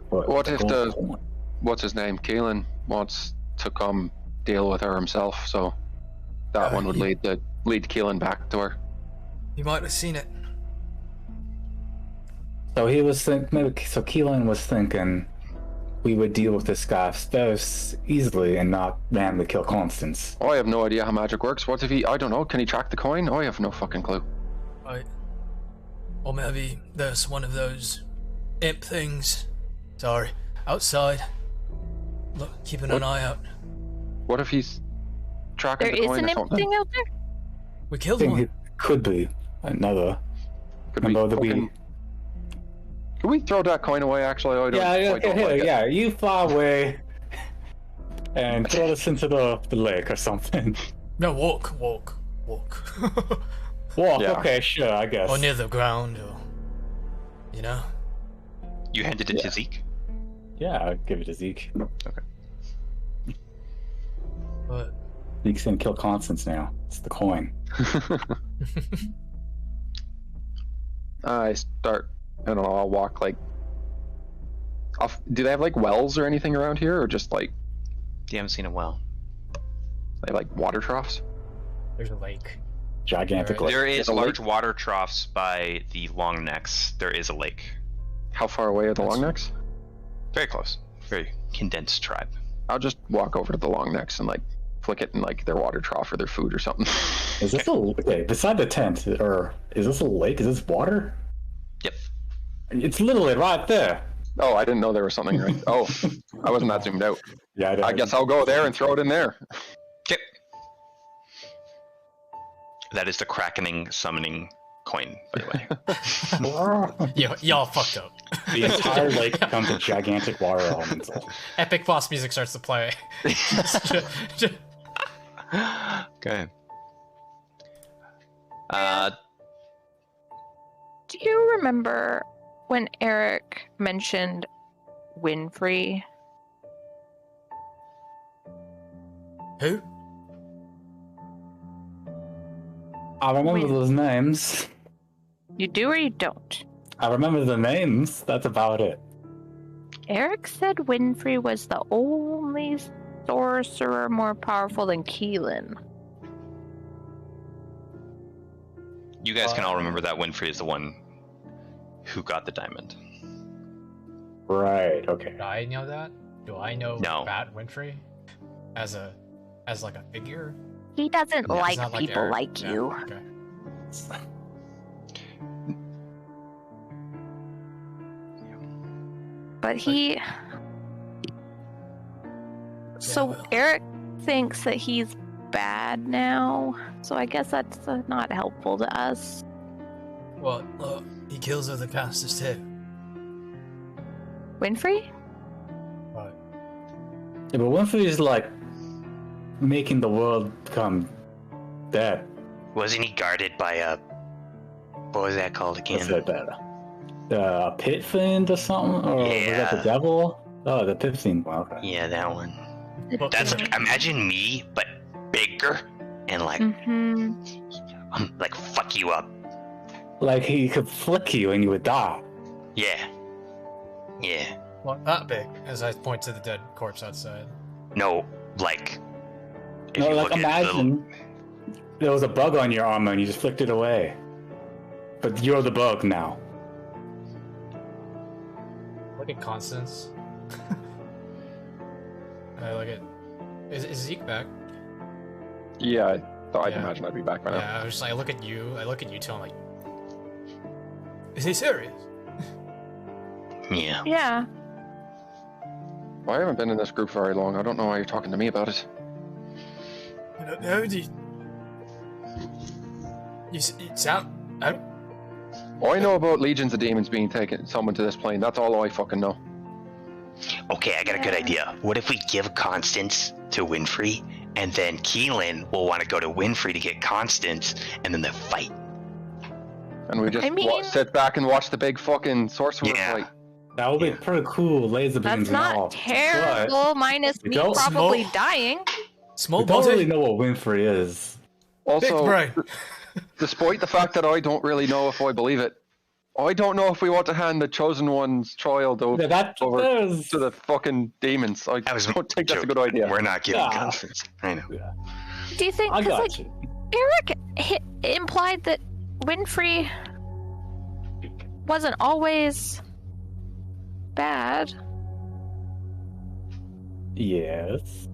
But What if gold the... coin. What's his name? Keelan wants to come deal with her himself, so... That one would lead Keelan back to her. You might have seen it. So he was so Keelan was thinking we would deal with this guy very easily and not randomly kill Constance. I have no idea how magic works. What if he... I don't know. Can he track the coin? I have no fucking clue. Right. Or maybe there's one of those imp things. Sorry. Outside. Look, keeping an eye out. What if he's tracking There the is coin an or imp something? thing out there? We killed one. could be another. Remember Can we throw that coin away? Actually, I don't. Yeah. You fly away and throw us into the lake or something. No, walk. Walk. Walk. Yeah. Okay, sure. I guess. Or near the ground, or you know. You handed it to Zeke? Yeah, I'll give it to Zeke. Okay. But Zeke's gonna kill Constance now. It's the coin. I don't know, I'll walk like off. Do they have like wells or anything around here, or just like You haven't seen a well. they have, like water troughs? there's a lake. Gigantic lake. There is a large lake? water troughs by the long necks. There is a lake. How far away are the long necks? Very close. Very condensed tribe. I'll just walk over to the long necks and like flick it in like their water trough or their food or something. Is this beside the tent, or is this a lake? Is this water? Yep. It's literally right there. Oh, I didn't know there was something right. Oh, I wasn't that zoomed out. Yeah, I guess I'll go there and throw it in there. Okay. That is the Krakening summoning coin, by the way. Y'all fucked up. The entire lake becomes a gigantic water elemental. Epic boss music starts to play. Okay. Do you remember when Eric mentioned Winfrey? Who? I remember those names. You do or you don't? I remember the names. That's about it. Eric said Winfrey was the only sorcerer more powerful than Keelan. You guys can all remember that Winfrey is the one who got the diamond. Right. Okay. Do I know that? Do I know No. Fat Winfrey as like a figure? He doesn't No, It's like not people Eric. like Yeah, you. okay. But he... So well. Eric thinks that he's bad now. So I guess that's not helpful to us. Well, look, he kills other casters too. Winfrey? Right. Yeah, but Winfrey is like making the world become dead. Wasn't he guarded by a... What was that called What's again? that? The pit fiend or something? Or was that the Yeah. devil? Oh, the pit fiend. Well, okay. Yeah, that one. But- That's imagine me, but bigger and like like fuck you up. Like he could flick you and you would die. Yeah. Yeah. Well, that big, as I point to the dead corpse outside. No, like if No, you like look at the imagine there was a bug on your armor and you just flicked it away. But you're the bug now. Look at Constance. Look at... Is Zeke back? Yeah, I thought I'd Yeah. imagine I'd be back by now. Yeah, I was just like, I look at you too, I'm like... Is he serious? Yeah. Yeah. Well, I haven't been in this group very long. I don't know why you're talking to me about it. I don't know, you sound... All I know about legions of demons being summoned to this plane. That's all I fucking know. Okay, I got a good idea. What if we give Constance to Winfrey, and then Keelan will want to go to Winfrey to get Constance, and then they fight? And we just I mean- sit back and watch the big fucking sorcerer Yeah. fight. That would be Yeah. pretty cool. Laser beams That's and all. not terrible, minus we me don't probably smoke. dying. But Small we don't body, really know what Winfrey is. big Also, brain. despite the fact that I don't really know if I believe it, I don't know if we want to hand the chosen one's trial Yeah, over there's... to the fucking demons. I I was don't think that's a joking. good idea. We're not giving Yeah. Constance. I know. Do you think? I 'cause, got like, you. Eric implied that Winfrey wasn't always bad. Yes.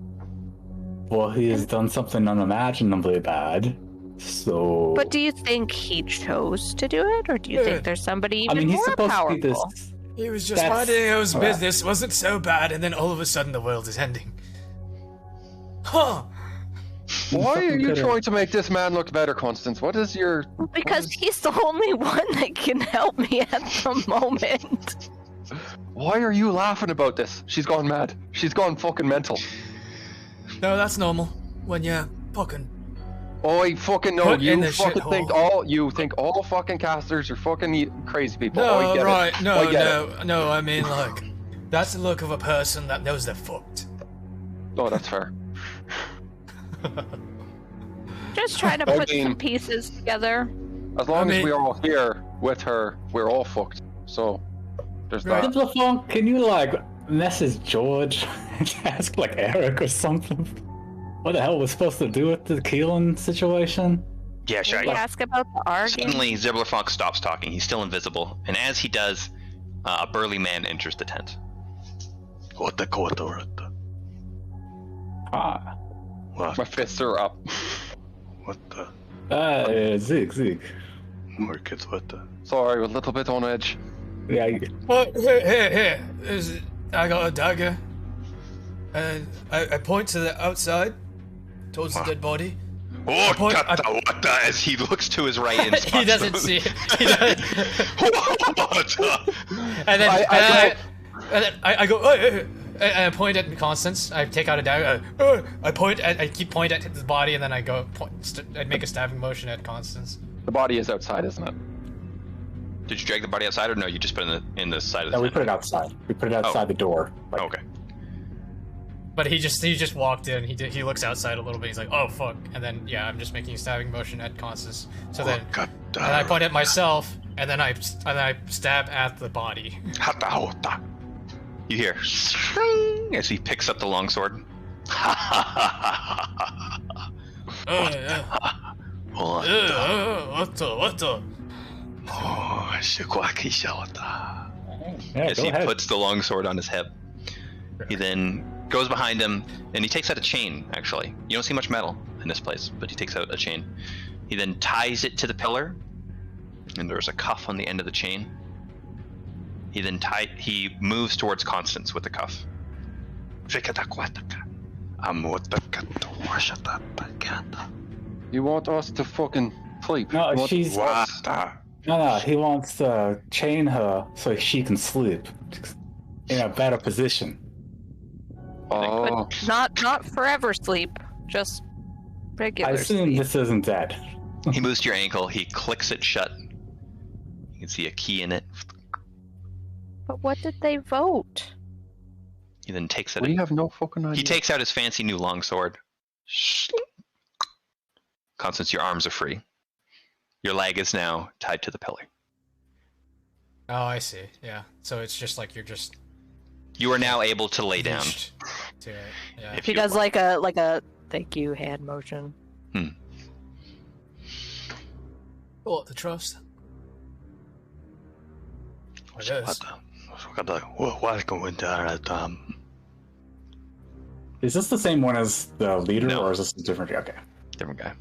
Well, he has done something unimaginably bad. So. But do you think he chose to do it, or do you Yeah. think there's somebody I even mean, he's more supposed powerful? to be this. He was just That's- minding his alright. business, wasn't so bad, and then all of a sudden the world is ending. Huh! Why are you could've- trying to make this man look better, Constance? What is your... Because he's the only one that can help me at the moment. Why are you laughing about this? She's gone mad. She's gone fucking mental. No, that's normal. When you're fucking... I fucking know. Put in You the fucking shithole. think all fucking casters are fucking crazy people. I No, get right. it. No, I get it. no, I mean, like, that's the look of a person that knows they're fucked. Oh, that's fair. Just trying to I put mean- some pieces together. As long I as mean- we're all here with her, we're all fucked. So, there's Right. that. Simplifunk, can you like message George and ask like Eric or something? What the hell was supposed to do with the Keelan situation? Yeah, sure. Maybe ask about the argument. Suddenly, Zibberfunk stops talking. He's still invisible, and as he does, a burly man enters the tent. Ah, My fists are up. Zig. Sorry, a little bit on edge. Yeah, What? Here. I got a dagger. And I point to the outside, towards the dead body. Oh, point- as he looks to his right and He doesn't see it. He doesn't. And then I go, and I point at Constance. I take out a dagger. I keep pointing at the body, and then I go, I make a stabbing motion at Constance. The body is outside, isn't it? Did you drag the body outside, or no? You just put it in the side of the no, we tent? put it outside. We put it outside the door. Like, Okay. But he just walked in. He looks outside a little bit. He's like, oh fuck, and then yeah, I'm just making a stabbing motion at Constance. So then, and I point at myself, and then I stab at the body. You hear as he picks up the longsword. What the? yeah, As go he ahead. puts the longsword on his hip, he then goes behind him and he takes out a chain. Actually, you don't see much metal in this place, but he takes out a chain. He then ties it to the pillar, and there's a cuff on the end of the chain. He moves towards Constance with the cuff. You want us to fucking sleep? No, You want she's- us- No, he wants to chain her so she can sleep in a better position. Oh, But not forever sleep, just I regular assume sleep. this isn't dead. He moves to your ankle. He clicks it shut. You can see a key in it. But what did they vote? He then takes it. we have no fucking idea. He takes out his fancy new longsword. Constance, your arms are free. Your leg is now tied to the pillar. Oh, I see. Yeah. So it's just like you're just You are now able to lay down. leashed to it. Yeah. If She you does want. like a thank you hand motion. What the trust? I guess. Is this the same one as the leader, No. or is this a different? Okay. Different guy.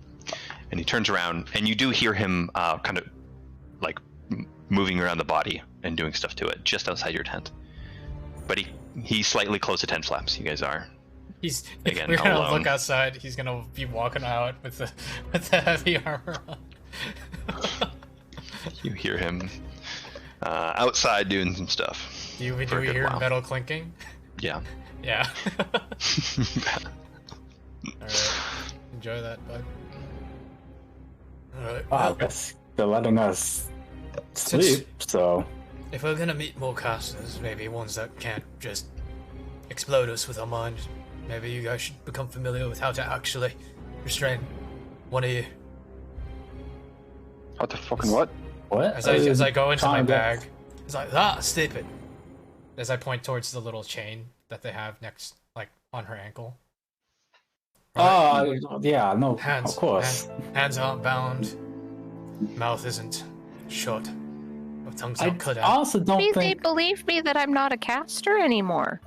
And he turns around, and you do hear him kind of like moving around the body and doing stuff to it just outside your tent. But he slightly closed the tent flaps. You guys are. He's Again, we're gonna alone. look outside. He's gonna be walking out with the heavy armor on. You hear him outside doing some stuff. Do we For a good hear while. metal clinking? Yeah. Yeah. Alright. Enjoy that, bud. Alright. Wow, I Well, guess they're letting us Since- sleep. So if we're gonna meet more casters, maybe ones that can't just explode us with our mind, maybe you guys should become familiar with how to actually restrain one of you. What the fucking what? what? As I go into my Trying to- bag, it's like, ah, stupid. As I point towards the little chain that they have next, like, on her ankle. Oh, yeah, no, Hands, of course. hands aren't bound. Mouth isn't shut. Or tongue's I not cut out. also don't Please they think. believe me that I'm not a caster anymore.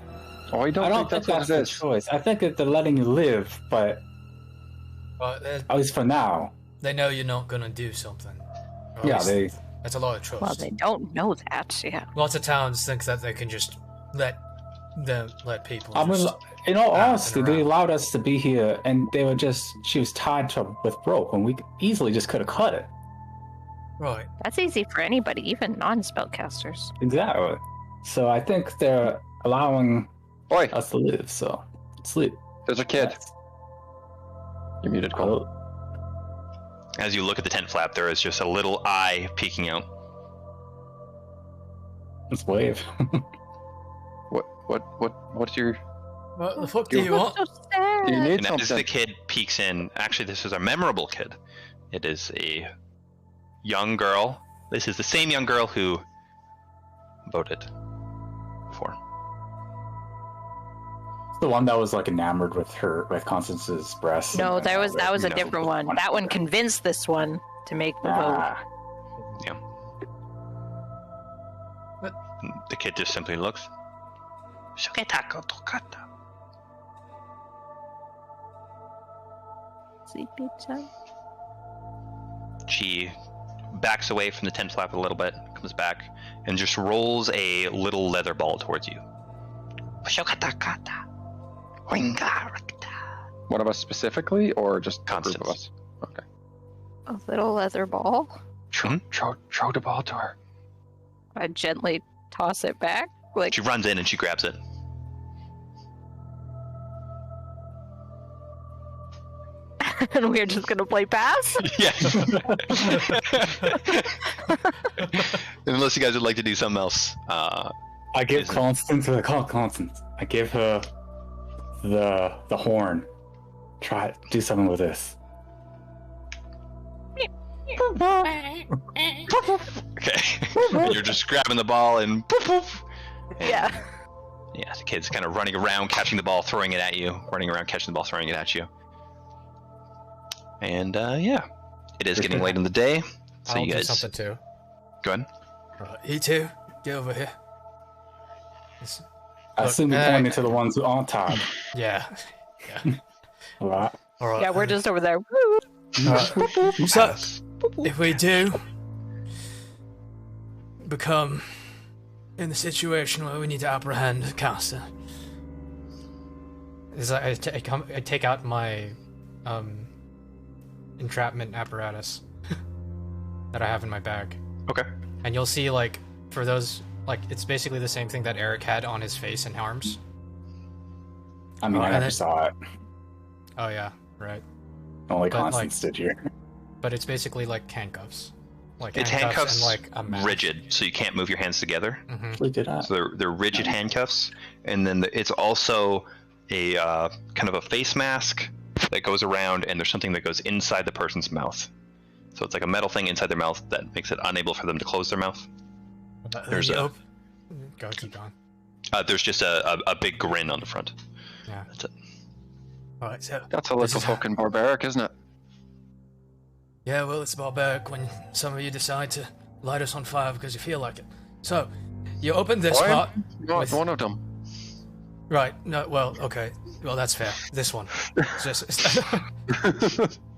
Oh, I don't I don't think think that's that's what the it is. choice. I think that they're letting you live, but But at least for now. they know you're not gonna do something. Or at Yeah, least they. That's a lot of trust. Well, they don't know that, yeah. Lots of towns think that they can just let don't let people. I mean, just in all out honesty, and they around. allowed us to be here, and they were she was tied to with rope, and we easily just could have cut it. Right. That's easy for anybody, even non-spellcasters. Exactly. So I think they're allowing Oi, us to live. So sleep. there's a kid. Yes. You're muted, Cole. Oh, As you look at the tent flap, there is just a little eye peeking out. let's wave. What's your? What the fuck do you want? So sad. Do you need And as the something? kid peeks in, actually, this is a memorable kid. It is a young girl. This is the same young girl who voted before. It's the one that was like enamored with Constance's breasts. No, and, that was a no, different one. That one convinced this one to make the vote. Ah, The kid just simply looks. Sleepy time. She backs away from the tent flap a little bit, comes back, and just rolls a little leather ball towards you. One of us specifically, or just a group of Constance. us? Okay. A little leather ball. Throw the ball to her. I gently toss it back. Like She runs in and she grabs it. and we're just gonna play pass? Yes. Unless you guys would like to do something else. I give Isn't- Constance. I call Constance. I give her the horn. Try do something with this. Okay. You're just grabbing the ball and poof poof. And, Yeah. Yeah, the kid's kind of running around, catching the ball, throwing it at you. Running around, catching the ball, throwing it at you. And yeah, it is getting late in the day. So I'll you do guys something too. go ahead. Right, you two, get over here. This- I Look, assume you're pointing to the ones who aren't tied. yeah. All right. All right. Yeah, we're just over there. So, if we do become in the situation where we need to apprehend Caster, is I take out my entrapment apparatus that I have in my bag, Okay. and you'll see like for those it's basically the same thing that Eric had on his face and arms. I mean, Oh, I and never then- saw it. Oh yeah, right. Only but, Constance did here. But it's basically like handcuffs. Like It's handcuffs handcuffs, and like a mask. rigid, so you can't move your hands together. Hmm. Actually, did I? So they're rigid handcuffs, and then it's also a kind of a face mask that goes around, and there's something that goes inside the person's mouth. So it's like a metal thing inside their mouth that makes it unable for them to close their mouth. There's a- Go, keep going. There's just a big grin on the front. Yeah. That's it. Alright, so That's a This little is how- fucking barbaric, isn't it? yeah, well, it's barbaric when some of you decide to light us on fire because you feel like it. So, you open this Why? part. Not with- one of them. Right, no, well, okay. Well, that's fair. This one. It's just-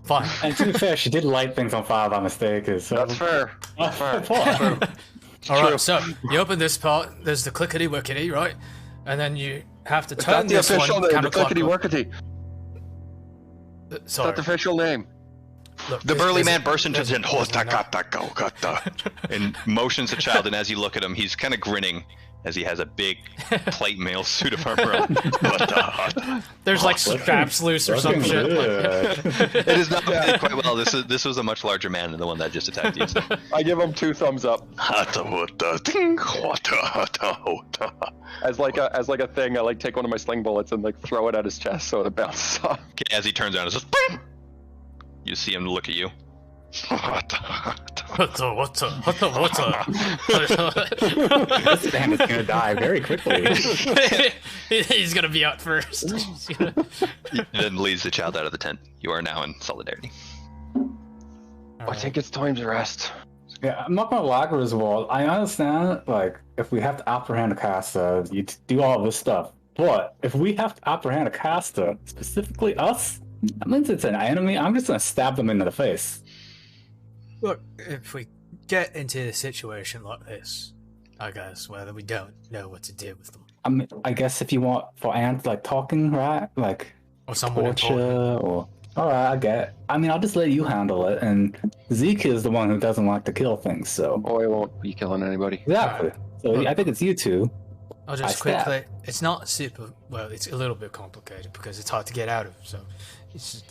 Fine. And to be fair, she did light things on fire by mistake. So That's fair. That's fair. True. Alright, so you open this part, there's the clickety wickety, right? And then you have to Is turn that the this official one name? The clickety counterclockwise. workety. Is Sorry. that the official name? Look, The there's- burly there's a- man bursts into there's the a- tent, there's a- and motions the child. And as you look at him, he's kind of grinning as he has a big plate mail suit of armor on. There's like straps loose or some Looking shit. good. It is not really quite well. This was a much larger man than the one that just attacked you. So. I give him 2 thumbs up. As like a thing, I like take one of my sling bullets and like throw it at his chest so it bounces off. Okay, as he turns around, it's just you see him look at you. What the? This man is gonna die very quickly. He's gonna be out first. And then leads the child out of the tent. You are now in solidarity. I think it's time to rest. Yeah, I'm not gonna lie, Griswold. I understand, like, if we have to apprehend a caster, you do all this stuff. But if we have to apprehend a caster, specifically us, that means it's an enemy. I'm just gonna stab them into the face. Look, if we get into a situation like this, I guess, whether we don't know what to do with them. I mean, I guess if you want for ants, like talking, right? Like Or someone torture important. or. Alright, I get it. I mean, I'll just let you handle it, and Zeke is the one who doesn't like to kill things, so. Oi won't be killing anybody. Exactly. So Well, I think it's you two. I'll I just stab. quickly. It's not super. Well, it's a little bit complicated because it's hard to get out of. So,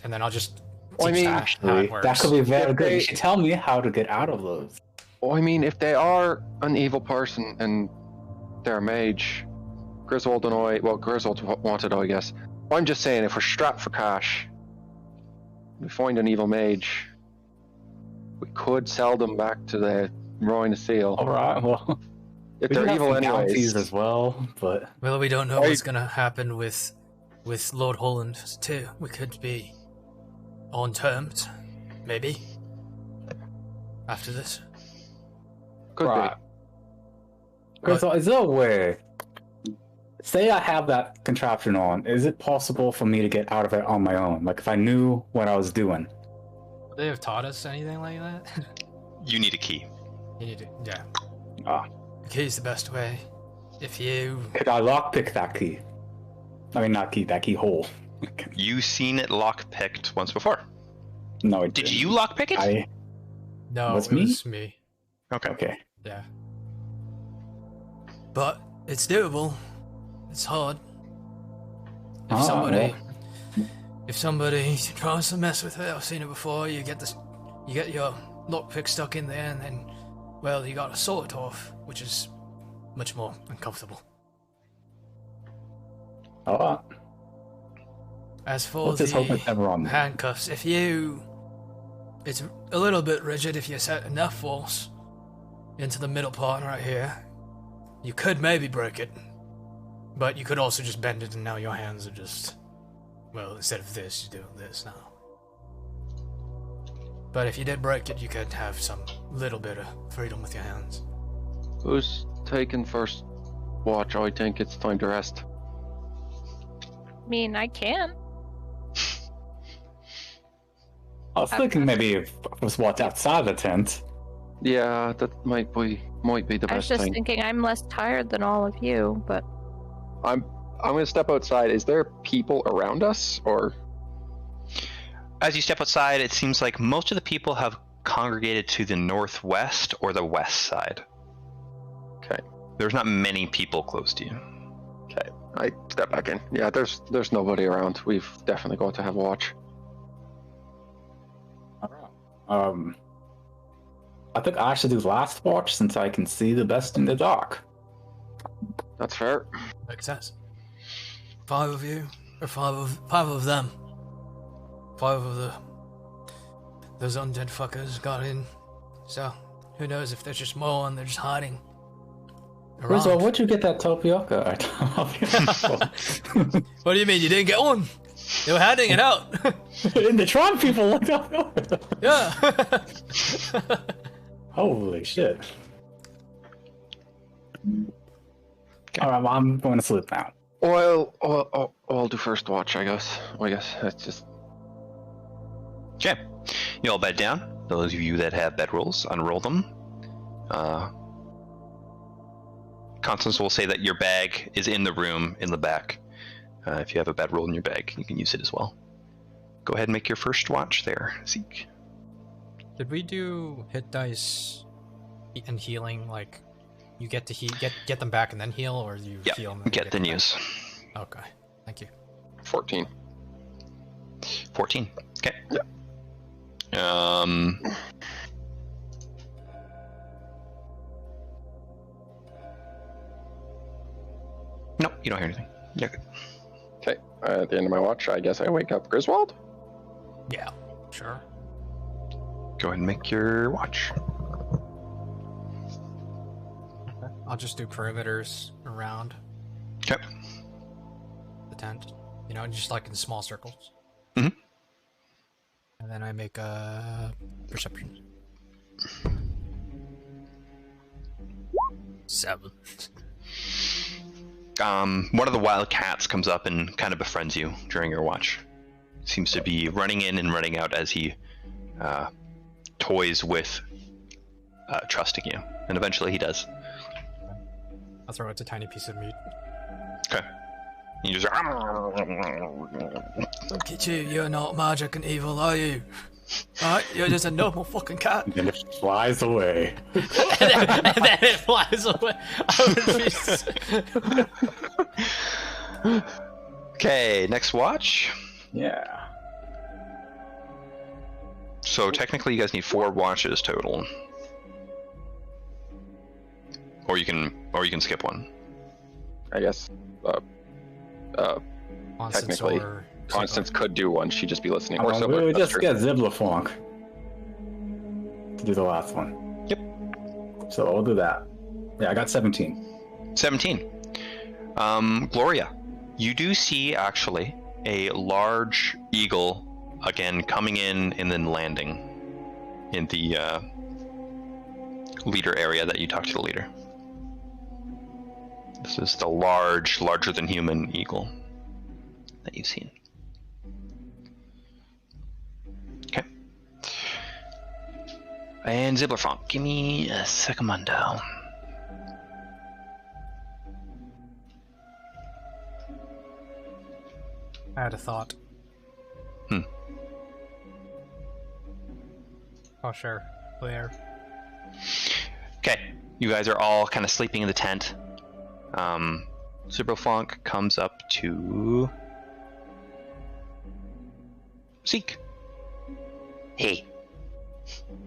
and then I'll just. Well, I teach mean, how Actually, it works. that could be very If good. You they- should tell me how to get out of those. Well, I mean, if they are an evil person and they're a mage, Griswold and I, well, Griswold wanted, I guess. I'm just saying, if we're strapped for cash, we find an evil mage, we could sell them back to the Royal Seal. Alright, well. If We do they're have evil some bounties anyways. as well, but. Well, we don't know I- what's gonna happen with Lord Holland too. We could be on terms, maybe. After this, Could Right. But- So is there a way? Say I have that contraption on. Is it possible for me to get out of it on my own? Like if I knew what I was doing. would they have taught us anything like that? You need a key. You need to, yeah. Ah, The key's the best way. If you, could I lockpick that key? I mean, not key, that keyhole. You seen it lock-picked once before. No, it Did didn't. you lock-pick it? no, Was it me? was me. Okay. Okay. Yeah. But it's doable. It's hard. If Ah, somebody, well. if somebody tries to mess with it, I've seen it before. You get your lockpick stuck in there, and then, well, you got to saw it off, which is much more uncomfortable. Alright. As for Let's just hope it's the never on. handcuffs, it's a little bit rigid if you set enough force into the middle part right here. You could maybe break it, but you could also just bend it, and now your hands are just, well, instead of this, you're doing this now. But if you did break it, you could have some little bit of freedom with your hands. Who's taking first watch? I think it's time to rest. I mean, I can. I was thinking maybe if I was watch outside the tent. Yeah, that might be the I was best just thing. thinking I'm less tired than all of you, but I'm gonna step outside. Is there people around us, or As you step outside, it seems like most of the people have congregated to the northwest or the west side. okay? There's not many people close to you. Okay, I step back in. Yeah, there's nobody around. We've definitely got to have a watch. I think I should do last watch since I can see the best in the dark. That's fair. Makes sense. 5 of you, or five of them. 5 of those undead fuckers got in. So, who knows if there's just more and they're just hiding around. Rizzo, where'd you get that tapioca? What do you mean, you didn't get one? They were handing it out. In the Tron people looked up. Yeah. Holy shit. Alright, well, I'm going to sleep now. I'll do first watch. I guess that's just. Okay. You all bed down. Those of you that have bedrolls, unroll them. Constance will say that your bag is in the room in the back. If you have a bedroll in your bag, you can use it as well. Go ahead and make your first watch there, Zeke. Did we do hit dice and healing? Like, you get to get them back and then heal, or you Yep, heal them and get the them back? news. Okay, thank you. 14. 14. Okay. Yeah. No, you don't hear anything. You're good. Okay. At the end of my watch, I guess I wake up Griswold. Yeah, sure. Go ahead and make your watch. I'll just do perimeters around Okay. the tent. You know, just like in small circles. Mhm. And then I make a perception. 7. One of the wild cats comes up and kind of befriends you during your watch. Seems to be running in and running out as he toys with trusting you, and eventually he does. I'll throw it a tiny piece of meat. Okay. You just. Look at you, you're not magic and evil, are you? Alright, you're just a normal fucking cat. And it flies away. and then it flies away. Okay, next watch. Yeah. So technically, you guys need 4 watches total, or you can skip one. I guess. Constance Technically, or- Constance could do one. She'd just be listening. Or We similar. would That's just true. get Ziblafunk to do the last one. Yep. So we'll do that. Yeah, I got 17. 17. Gloria, you do see actually a large eagle again coming in and then landing in the leader area that you talked to the leader. This is the larger than human eagle that you've seen. Okay. And Zibblerfunk, give me a secondo. I had a thought. Oh, sure. There. Okay, you guys are all kind of sleeping in the tent. Zibblerfunk comes up to Seek. Hey,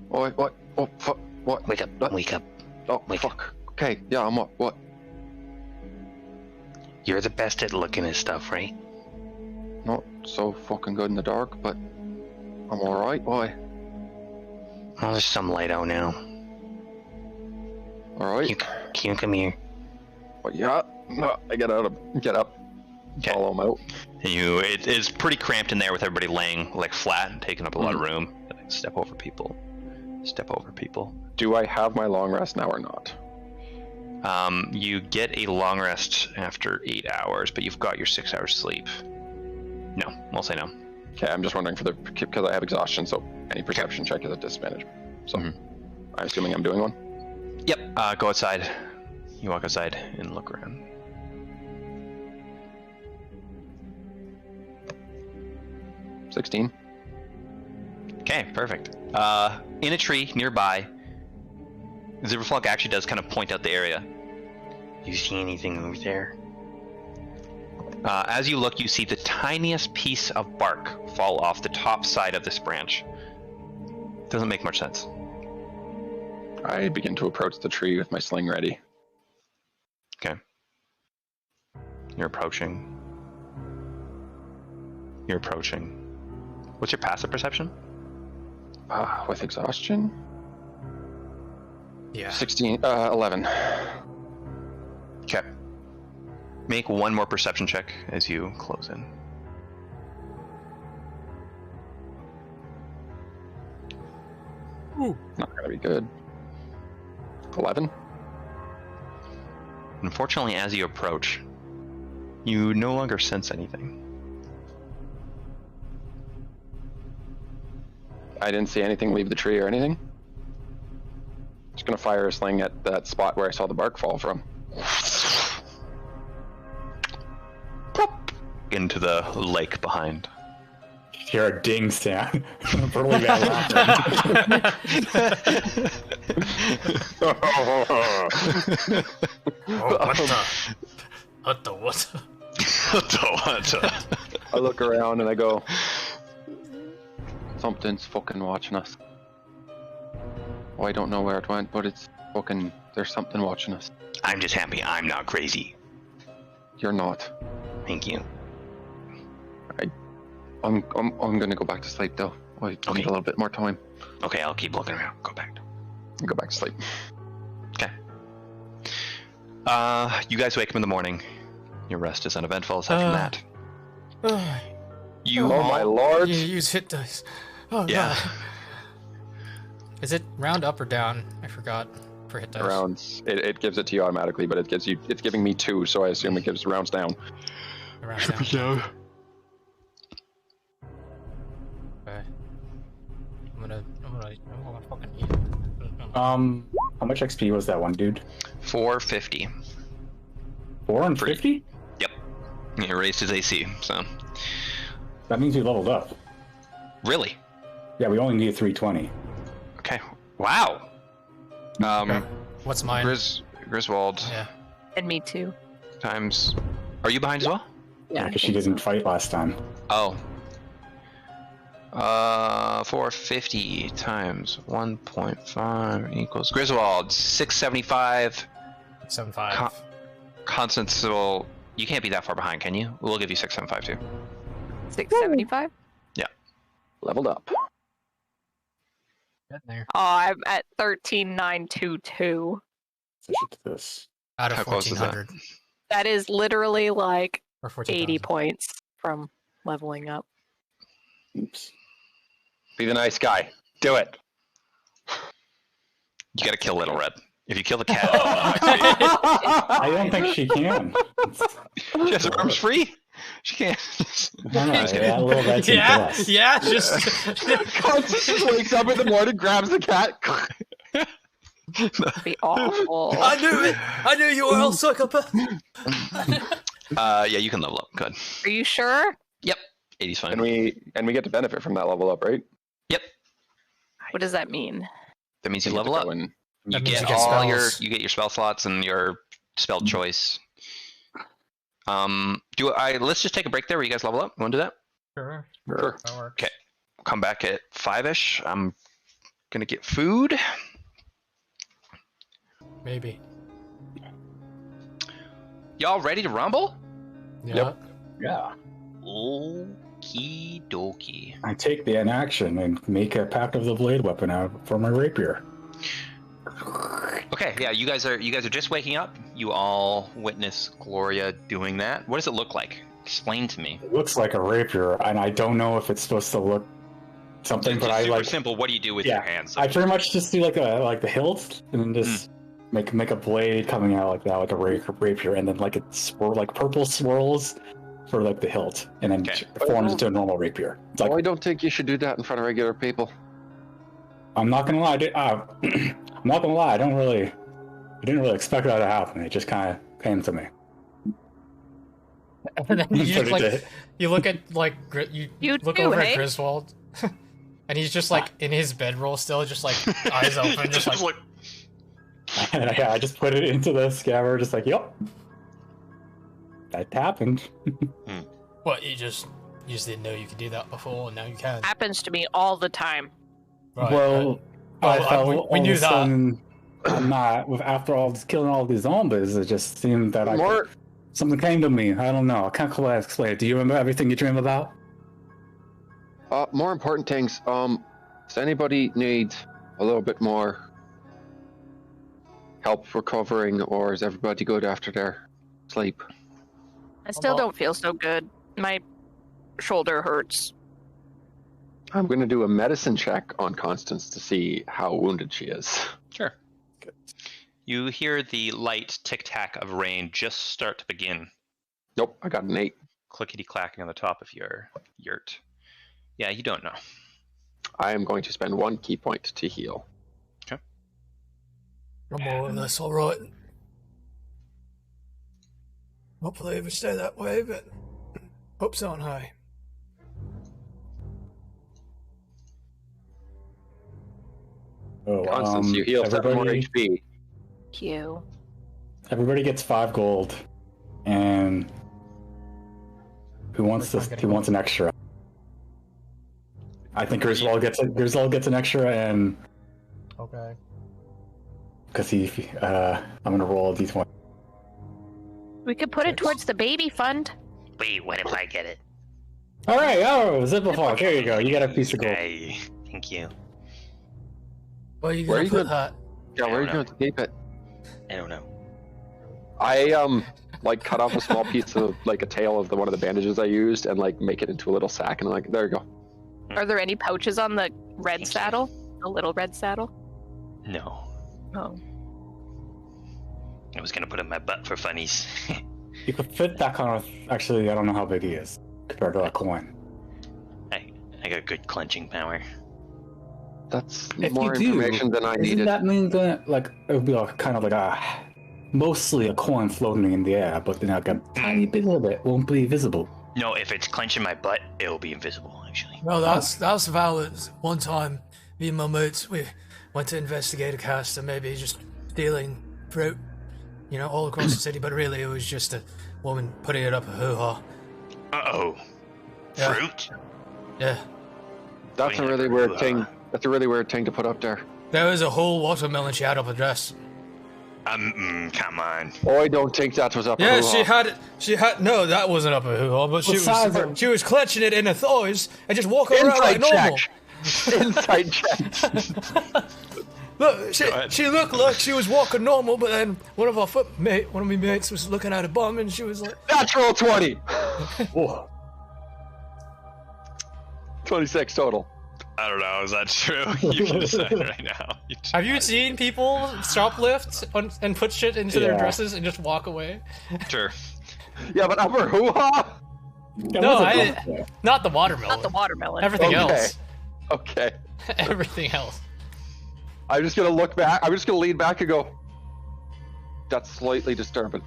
What? Oh, fuck. What? wake up, wake up. Oh, wake fuck. Okay, yeah, I'm up. What? You're the best at looking at stuff, right? Not so fucking good in the dark, but I'm alright. Why? Oh, there's some light out now. Alright. Can you come here? What? Yeah. No, I get up. Okay. Follow him out. It is pretty cramped in there with everybody laying like flat and taking up a lot of room. Like, step over people. Do I have my long rest now or not? You get a long rest after 8 hours, but you've got your 6 hours sleep. No, we'll say no. Okay, I'm just wondering because I have exhaustion, so any perception check is a disadvantage. So I'm assuming I'm doing one. Yep. Go outside. You walk outside and look around. $16. Okay, perfect. In a tree nearby, Zibblerfunk actually does kind of point out the area. You see anything over there? As you look, you see the tiniest piece of bark fall off the top side of this branch. Doesn't make much sense. I begin to approach the tree with my sling ready. Okay. You're approaching. What's your passive perception? With exhaustion? Yeah. 11. Okay. Make one more perception check as you close in. Not gonna be good. 11. Unfortunately, as you approach, you no longer sense anything. I didn't see anything leave the tree or anything. Just gonna fire a sling at that spot where I saw the bark fall from. Plop! Into the lake behind. Hear a ding sound. Probably that laughing. What the what? I look around and I go, something's fucking watching us. Oh, I don't know where it went, but it's fucking, there's something watching us. I'm just happy I'm not crazy. You're not. Thank you. I'm gonna go back to sleep though. I need a little bit more time. Okay, I'll keep looking around. Go back. Go back to sleep. Okay. You guys wake up in the morning. Your rest is uneventful aside from that. You Oh my lord! You use hit dice. Oh Yeah. god. Is it round up or down? I forgot for hit dice. Rounds. It gives it to you automatically, but it's giving me 2, so I assume it gives rounds down. Round down. Okay. I'm gonna fucking eat. How much XP was that one, dude? 450. 450? Yep. It raised his AC. So That means we leveled up. really, Yeah, we only need 320. okay. Wow. What's mine? Griswold Yeah. And me too. times. Are you behind as well? Yeah, because she didn't fight last time. Oh. 450 times 1.5 equals Griswold 675. 7.5. Constance will. You can't be that far behind, can you? We'll give you 675 too. 675. Leveled up. Getting there. Oh, I'm at 13,922. So she did this. Out of How close is that? 1,400. That is literally like Or 80 14,000. points from leveling up. Oops. Be the nice guy. Do it. You gotta kill Little Red. If you kill the cat, I don't think she can. she has her arms free. She can't. No, that little red can kill Yeah, us. yeah, just Constance just wakes up in the morning, grabs the cat. That'd be awful. I knew it! I knew you were all psychopath! Yeah, you can level up. Good. Are you sure? Yep. 80's fine. And we get to benefit from that level up, right? Yep. What does that mean? That means you We get to level go up. and- You That means get you get all your spells. you get your spell slots and your spell choice. Let's just take a break there where you guys level up. Want to do that? sure. Sure. That works. Okay. Come back at 5ish. I'm gonna get food. Maybe. Y'all ready to rumble? Yeah. Yep. Yeah. Okie dokie. I take the inaction and make a Pact of the Blade weapon out for my rapier. Okay, yeah, you guys are just waking up. You all witness Gloria doing that. What does it look like? Explain to me. It looks like a rapier, and I don't know if it's supposed to look something, It's but just I super like. simple. What do you do with Yeah, your hands? I pretty much just do like the hilt, and then just make a blade coming out like that, like a rapier, and then like it like purple swirls for like the hilt, and then Okay. it forms into a normal rapier. It's like I don't think you should do that in front of regular people. I'm not gonna lie, I'm not gonna lie, I didn't really expect that to happen. It just kind of came to me. And then you Put just, it like to- you look at like you You look too, over hey? at Griswold, and he's just like in his bedroll still, just like eyes open, just like And I just put it into the scabbard, just like, yep, that happened. what you just didn't know you could do that before, and now you can. Happens to me all the time. Right, Well, right. I felt we all knew of a that. sudden, I'm not. After all this killing all these zombies, it just seemed that something came to me. I don't know. I can't quite explain it. Do you remember everything you dream about? More important things. Does anybody need a little bit more help recovering, or is everybody good after their sleep? I still don't feel so good. My shoulder hurts. I'm going to do a medicine check on Constance to see how wounded she is. Sure. You hear the light tic-tac of rain just start to begin. Nope, I got an 8. Clickety-clacking on the top of your yurt. Yeah, you don't know. I am going to spend 1 key point to heal. I'm more or less alright. Hopefully it will stay that way, but hopes aren't high. Oh, Constance, you heal 7 more HP. Q. Everybody gets 5 gold, and who wants We're not this? getting Who wants an extra? I think Griswold gets an extra, and Okay. because I'm gonna roll a d20. We could put it towards the baby fund. Wait, what if I get it? All right, Zippo Fog. Here you go. You got a piece of gold. Hey, thank you. Where are you Where gonna are you put gonna- that? Yeah, where are you I going don't to keep it? I don't know. I like cut off a small piece of like a tail of one of the bandages I used and like make it into a little sack, and I'm like, there you go. Are there any pouches on the red Thank you. saddle? The little red saddle? No. Oh. I was gonna put it in my butt for funnies. You could fit that kind of. Actually, I don't know how big he is compared to a coin. I got good clenching power. That's If more you do, information than I Doesn't needed. that mean that like it would be like, kind of like a mostly a coin floating in the air, but then like a tiny bit of it won't be visible. No, if it's clenching my butt, it'll be invisible, actually. No, that's valid. One time, me and my mates, we went to investigate a caster, maybe just stealing fruit, all across the city, but really it was just a woman putting it up a hoo-ha. Uh-oh. Yeah. Fruit? Yeah. That's a really weird thing. That's a really weird thing to put up there. There was a whole watermelon she had up her dress. Come on. I don't think that was up. Yeah, a she had, no, that wasn't up her hoo-ha, but she was clutching it in her thighs and just walking around like normal. Inside check. Look, she looked like she was walking normal, but then one of my mates was looking at her bum and she was like, Natural 20. 26 total. I don't know, is that true? You can decide right now. Have you seen people shoplift and put shit into their dresses and just walk away? Sure. Yeah, but upper hoo-ha? No, not the watermelon. Not the watermelon. Everything else. Okay. Everything else. I'm just gonna look back. I'm just gonna lean back and go, that's slightly disturbing.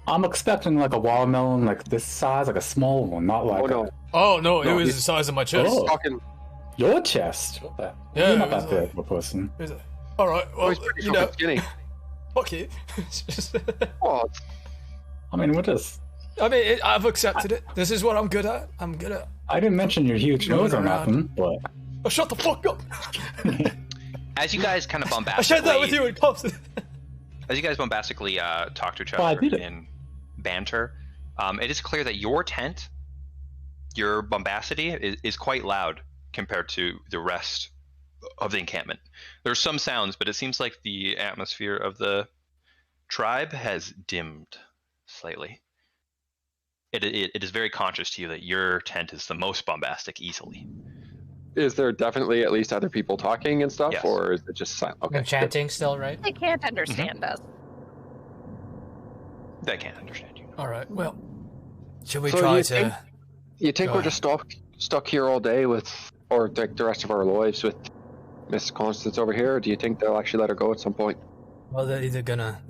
I'm expecting like a watermelon like this size, like a small one, not like Oh no, it was the size of my chest. Fucking, your chest. What the? Yeah, You're not that big of a person. Alright, well, he's pretty fucking skinny. fuck you. Oh, I mean, what is? I mean, I've accepted it. This is what I'm good at. I didn't mention your huge nose or nothing, but. Oh, shut the fuck up! As you guys kind of I bombastically, shared that with you in Constance. as you guys bombastically talk to each Oh, I other did it. in banter, it is clear that your tent, your bombacity, is quite loud compared to the rest of the encampment. There's some sounds, but it seems like the atmosphere of the tribe has dimmed slightly. It is very conscious to you that your tent is the most bombastic easily. is there definitely at least other people talking and stuff, Yes. or is it just silent? Okay. And chanting still, right? They can't understand us. They can't understand you. Alright, well, should we So try you to... think- You think Go we're just stuck here all day with, or like the rest of our lives with Miss Constance over here? Or do you think they'll actually let her go at some point? Well, they're either gonna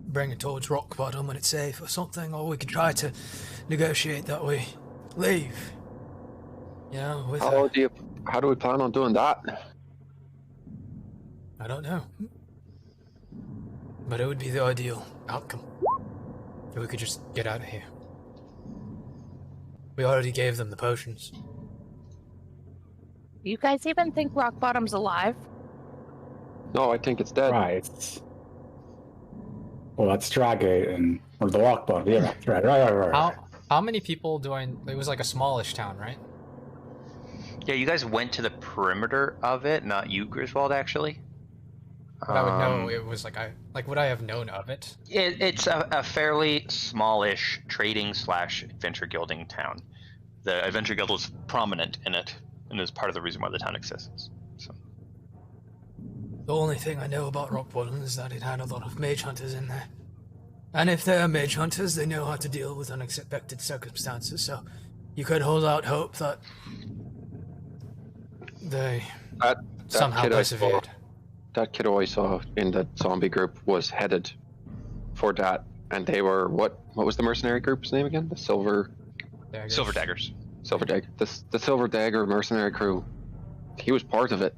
bring it towards rock bottom when it's safe or something, or we could try to negotiate that we leave. With How do we plan on doing that? I don't know. But it would be the ideal outcome. If we could just get out of here. We already gave them the potions. You guys even think Rock Bottom's alive? No, I think it's dead. Right. Well, that's Dragate or the Rock Bottom. Yeah, right. How many people do I... It was like a smallish town, right? Yeah, you guys went to the perimeter of it, not you, Griswold, actually. But I would know it was would I have known of it? It's a fairly smallish trading / adventure guilding town. The adventure guild was prominent in it, and is part of the reason why the town exists. So. The only thing I know about Rock Bottom is that it had a lot of mage hunters in there. And if they're mage hunters, they know how to deal with unexpected circumstances, so you could hold out hope that they That somehow kid persevered. that kid I saw in the zombie group was headed for that, and they were what was the mercenary group's name again? The Silver Daggers. Dagger. The Silver Dagger mercenary crew. He was part of it.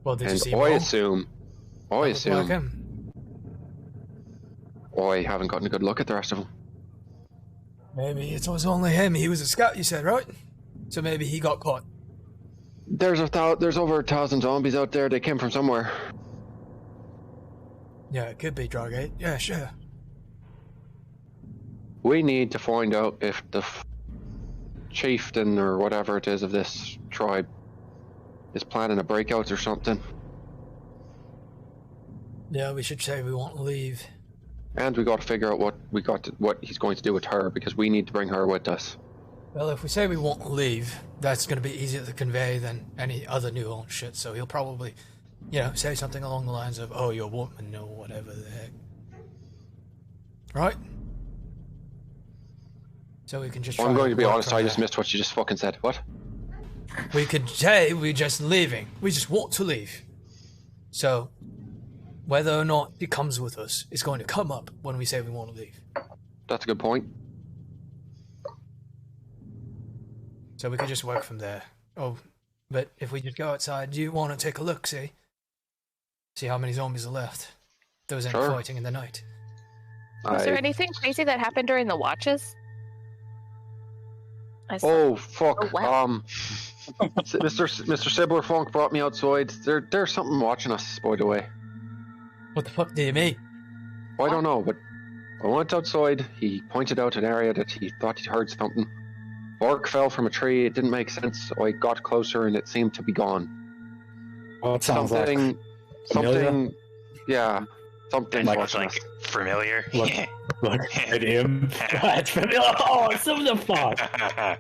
Well, did you And see I him? assume Like him? I haven't gotten a good look at the rest of them. Maybe it was only him. He was a scout, you said, right? So maybe he got caught. There's over 1,000 zombies out there. They came from somewhere. Yeah, it could be Dragate. Yeah, sure. We need to find out if the chieftain or whatever it is of this tribe is planning a breakout or something. Yeah, we should say we won't leave. And we got to figure out what he's going to do with her, because we need to bring her with us. Well, if we say we won't leave, that's going to be easier to convey than any other nuance shit, so he'll probably, say something along the lines of, oh, you're a woman, or whatever the heck. Right? So we can just I'm going to be work honest, from I just there. missed what you just fucking said. What? We could say we're just leaving. We just want to leave. So, whether or not it comes with us is going to come up when we say we want to leave. That's a good point. So we could just work from there. Oh, but if we just go outside, do you want to take a look, see? See how many zombies are left? If there was any Sure. fighting in the night. Was there anything crazy that happened during the watches? Oh fuck! Oh, wow. Mr. Sibler Funk brought me outside. There's something watching us, by the way. What the fuck do you mean? I don't know, but I went outside. He pointed out an area that he thought he heard something. Bark fell from a tree. It didn't make sense. I got closer and it seemed to be gone. Well, it sounds like Something. Yeah, something Like- watching Like us. familiar. Look. an imp. That's familiar. Oh, some of the fuck.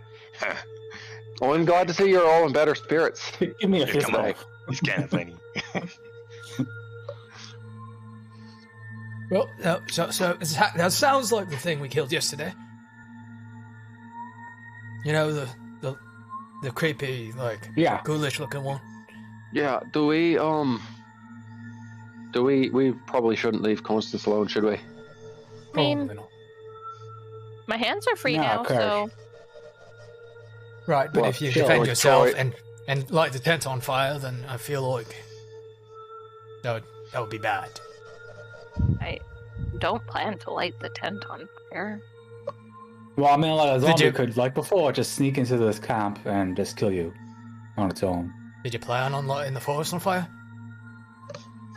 Oh, I'm glad to see you're all in better spirits. Give me a fist Come on. bump. He's kind of funny. Well, that sounds like the thing we killed yesterday. You know, the creepy, like, Yeah. ghoulish looking one. Yeah, we probably shouldn't leave Constance alone, should we? I mean, Probably not. my hands are free No, now, Kirk. so Right, but Well, if you sure, defend like yourself Troy- and light the tent on fire, then I feel like that would be bad. I don't plan to light the tent on fire. Well, I mean, like a Did zombie you- could, like before, just sneak into this camp and just kill you on its own. Did you plan on lighting the forest on fire?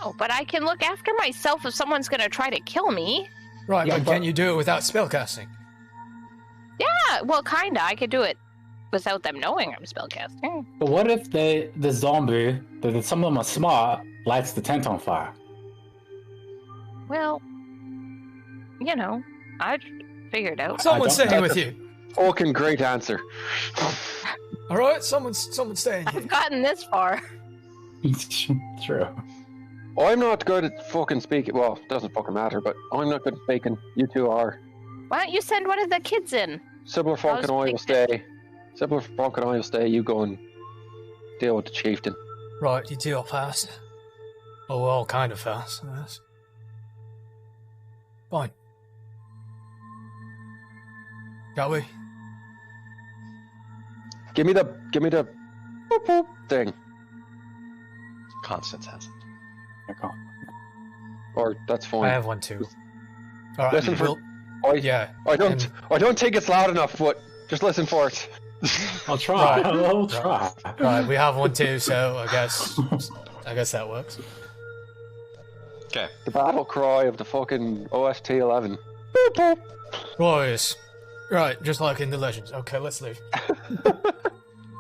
Oh, but I can look after myself if someone's gonna try to kill me. Right, Yeah, but but- can you do it without spellcasting? Yeah, well, kinda. I could do it without them knowing I'm spellcasting. But what if the zombie, that some of them are smart, lights the tent on fire? Well, you know, I'd figure it out. Someone's don't- staying with you. Fucking great answer. All right, someone's staying here. I've gotten this far. True. I'm not good at fucking speaking. Well, it doesn't fucking matter, but I'm not good at speaking. You two are. Why don't you send one of the kids in? Sibler Funk and I will thinking- stay. Sibler Funk and I will stay. You go and deal with the chieftain. Right, you two are fast. Oh, well, kind of fast, I guess. Fine. Shall we? Give me the boop, boop thing. Constance has it. I can't. Or that's I fine. have one too. All right, Listen for- we'll- I yeah. I don't think it's loud enough, but just listen for it. I'll try. Right. I'll try. Right, we have one too, so I guess that works. Okay. The battle cry of the fucking OST 11. Boop, boop. Glorious. Right, just like in the legends. Okay, let's leave.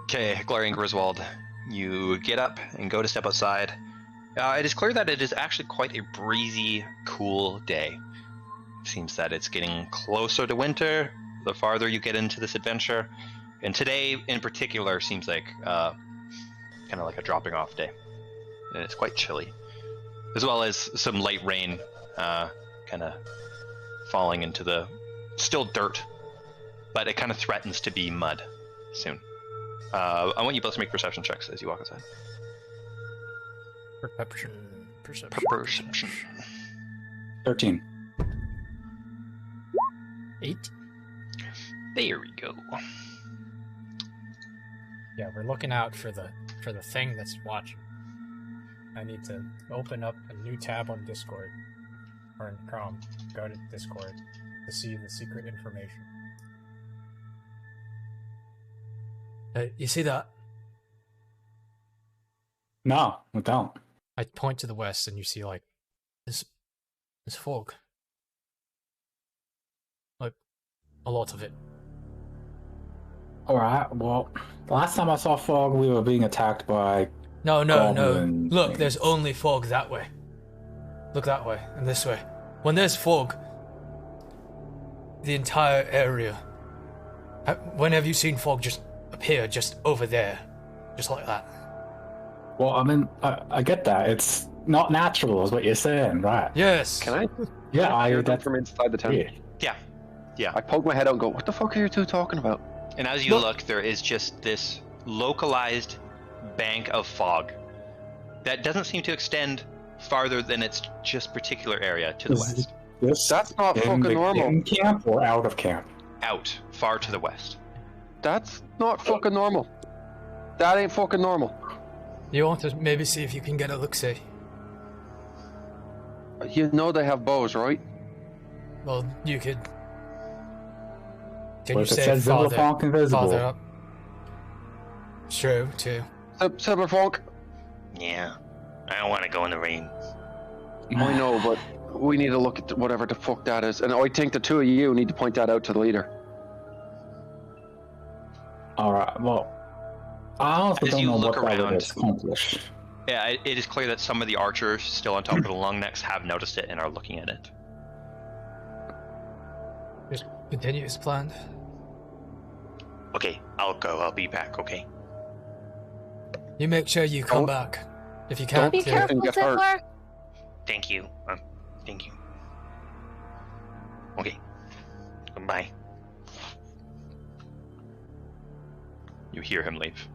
Okay, Glaring Griswold, you get up and go to step outside. It is clear that it is actually quite a breezy, cool day. It seems that it's getting closer to winter the farther you get into this adventure. And today, in particular, seems like kind of like a dropping off day. And it's quite chilly. As well as some light rain kind of falling into the still dirt, but it kind of threatens to be mud soon. I want you both to make perception checks as you walk outside. Perception. 13. 8. There we go. Yeah, we're looking out for the thing that's watching. I need to open up a new tab on Discord or in Chrome. Go to Discord to see the secret information. Hey, you see that? No, I don't. I point to the west, and you see like There's fog. Like, a lot of it. Alright, well, the last time I saw fog, we were being attacked by. No. Goblin Look, things. there's only fog that way. Look that way and this way. When there's fog, the entire area. When have you seen fog just appear just over there? Just like that. Well, I mean, I get that. It's not natural, is what you're saying, right? Yes. Can I? Yeah, I. hear them That's from inside the tent. weird. I poke my head out and go, "What the fuck are you two talking about?" And as you look, there is just this localized bank of fog that doesn't seem to extend farther than its just particular area to the west. That's not fucking normal. In camp or out of camp? Out, far to the west. That's not fucking normal. That ain't fucking normal. You want to maybe see if you can get a look-see? You know they have bows, right? Well, you could. Can What you if it say says farther, Cyberpunk invisible? farther up? True, too. Cyberpunk. Yeah. I don't want to go in the rain. I know, but we need to look at whatever the fuck that is. And I think the two of you need to point that out to the leader. Alright, well, I also As don't you know look what that around- would accomplish. Yeah, it is clear that some of the archers still on top of the long necks have noticed it and are looking at it. Just continue as planned. Okay, I'll go. I'll be back, okay? You make sure you come Don't- back. If you can't, Be Don't careful, get hurt. Tickler. Thank you. Thank you. Okay. Goodbye. You hear him leave.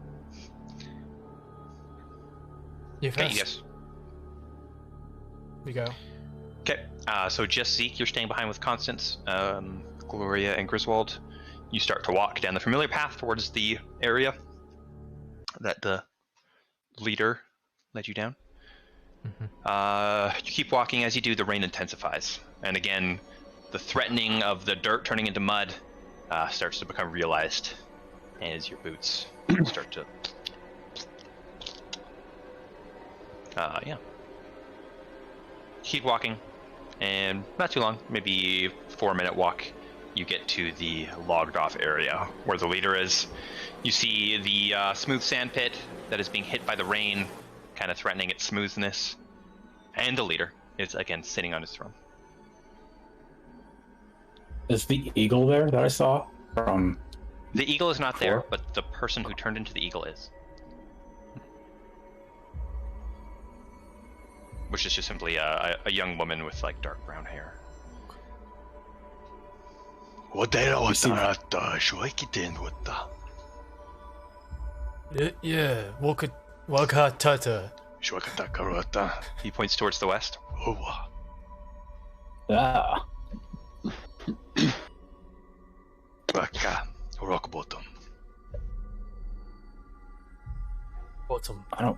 you Okay, first. you guys. You go. Okay, so just Zeke, you're staying behind with Constance, Gloria, and Griswold. You start to walk down the familiar path towards the area that the leader led you down. You keep walking. As you do, the rain intensifies. And again, the threatening of the dirt turning into mud starts to become realized as your boots start to... yeah. Keep walking, and not too long, maybe 4-minute walk, you get to the logged off area where the leader is. You see the smooth sand pit that is being hit by the rain, kind of threatening its smoothness, and the leader is again sitting on his throne. Is the eagle there that I saw from... The eagle is not there, Sure. but the person who turned into the eagle is. Which is just simply a young woman with like dark brown hair. Yeah, Wakatata. He points towards the west. Ah, Bottom. I don't...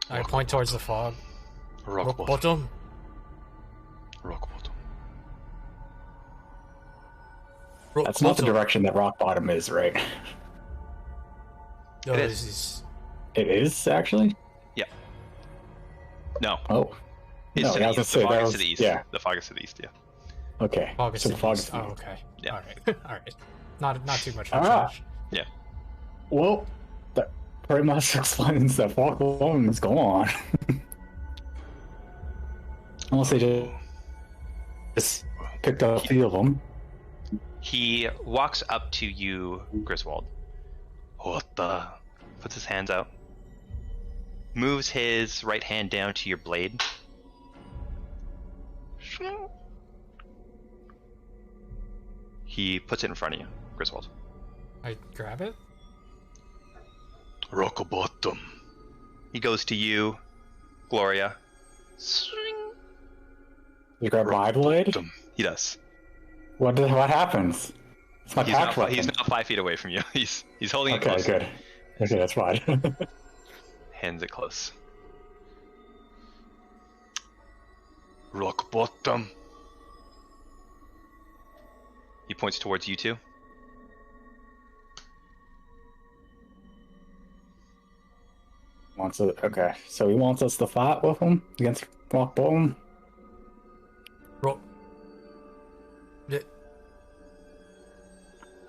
I point towards the fog. Rock bottom. Bottom. Rock bottom. That's not the direction that rock bottom is, right? No, It this is. is. It is, actually? No. Oh. It's No, to the I was east. gonna The say, fog that is was- to the east. yeah. The fog is to the east, yeah. Okay. Fog is so to the the fog east. is... Oh, okay. Yeah. Alright. Alright. Not too much of a Ah. change. Well, that pretty much explains that fog alone is gone. Unless they just picked up a few of them. He walks up to you, Griswold. Puts his hands out. Moves his right hand down to your blade. He puts it in front of you, Griswold. I grab it? Rock bottom. He goes to you, Gloria. You grab my blade? He does. What happens? It's my He's catch not, he's weapon. not 5 feet away from you. He's holding it Okay, close. good. Okay, that's fine. Hands it close. Rock bottom. He points towards you two. Okay, so he wants us to fight with him against rock bottom. Rock.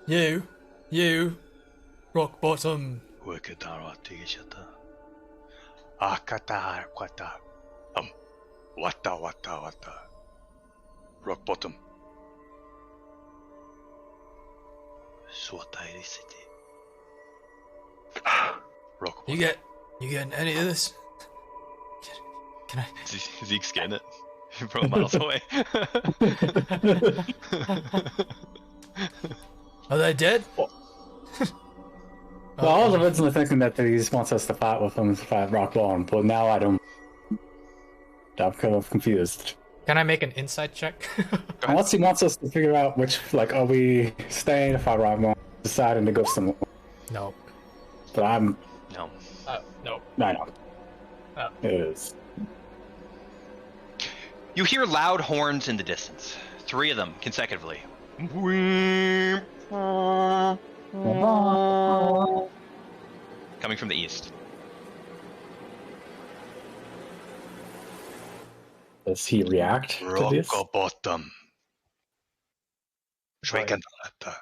You. Rock bottom. Wata. Rock bottom. Rock bottom. You getting any of this? Can I? Zeke scanned it from miles away. Are they dead? Well, I was originally thinking that he just wants us to fight with him to fight rock bottom, but now I don't. I'm kind of confused. Can I make an insight check? Unless he wants us to figure out which, like, are we staying to fight rock bottom, deciding to go somewhere? No. But I'm. No. No. I know. It is. You hear loud horns in the distance. 3 of them consecutively. Coming from the east. Does he react to this? Rokobotom. Shwekata.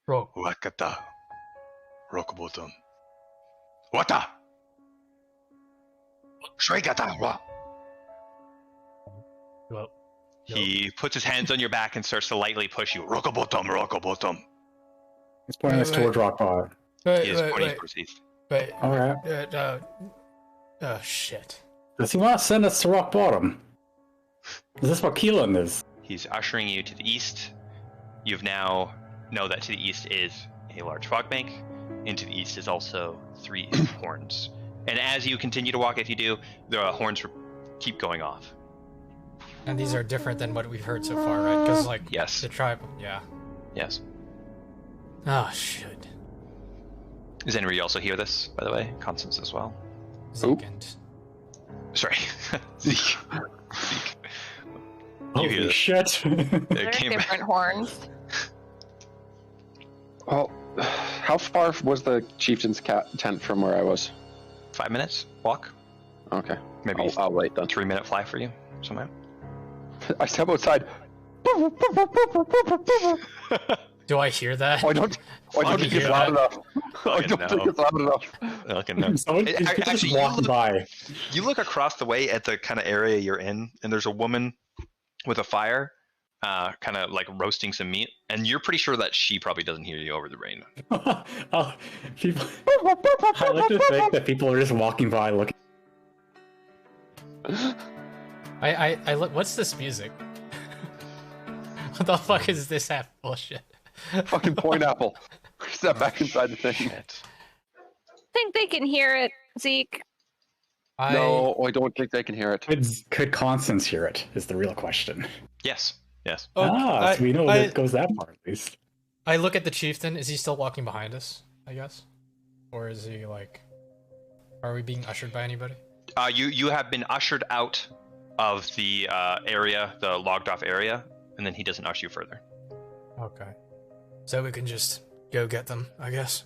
Rock. Wakata. Rokobotom. Wata. Shwekata. Well, He puts his hands on your back and starts to lightly push you. Rokobotom, rokobotom. He's pointing us towards rock bottom. He is pointing towards east. Wait. Alright. Oh, shit. Does he want to send us to rock bottom? Is this what Keelan is? He's ushering you to the east. You've now know that to the east is a large fog bank. And to the east is also 3 horns. And as you continue to walk, if you do, the horns keep going off. And these are different than what we've heard so far, right? Because, like, Yes. the tribe, yeah. Yes. Oh, shit. Does anybody also hear this, by the way? Constance as well. Zeke and... Sorry. Zeke. Zeke. You hear Holy this. shit. They're came back. different horns. Well, how far was the chieftain's tent from where I was? 5 minutes walk. Okay. Maybe I'll wait then. 3-minute fly for you somehow. I step outside. Do I hear that? I don't think it's loud enough. I don't think it's loud enough. Okay, no. Someone It- just actually, walked by. You look across the way at the kind of area you're in, and there's a woman with a fire, kind of like roasting some meat, and you're pretty sure that she probably doesn't hear you over the rain. Oh, people. I like to think that people are just walking by looking. I look. What's this music? What the fuck is this half bullshit? Fucking pineapple. Step back inside the thing. Shit. Think they can hear it, Zeke. No, I don't think they can hear it. Could Constance hear it? Is the real question. Yes. Yes. Oh, So we know that it goes that far at least. I look at the chieftain. Is he still walking behind us? I guess, or is he like? Are we being ushered by anybody? You have been ushered out of the area, the logged off area, and then he doesn't usher you further. Okay, so we can just go get them, I guess.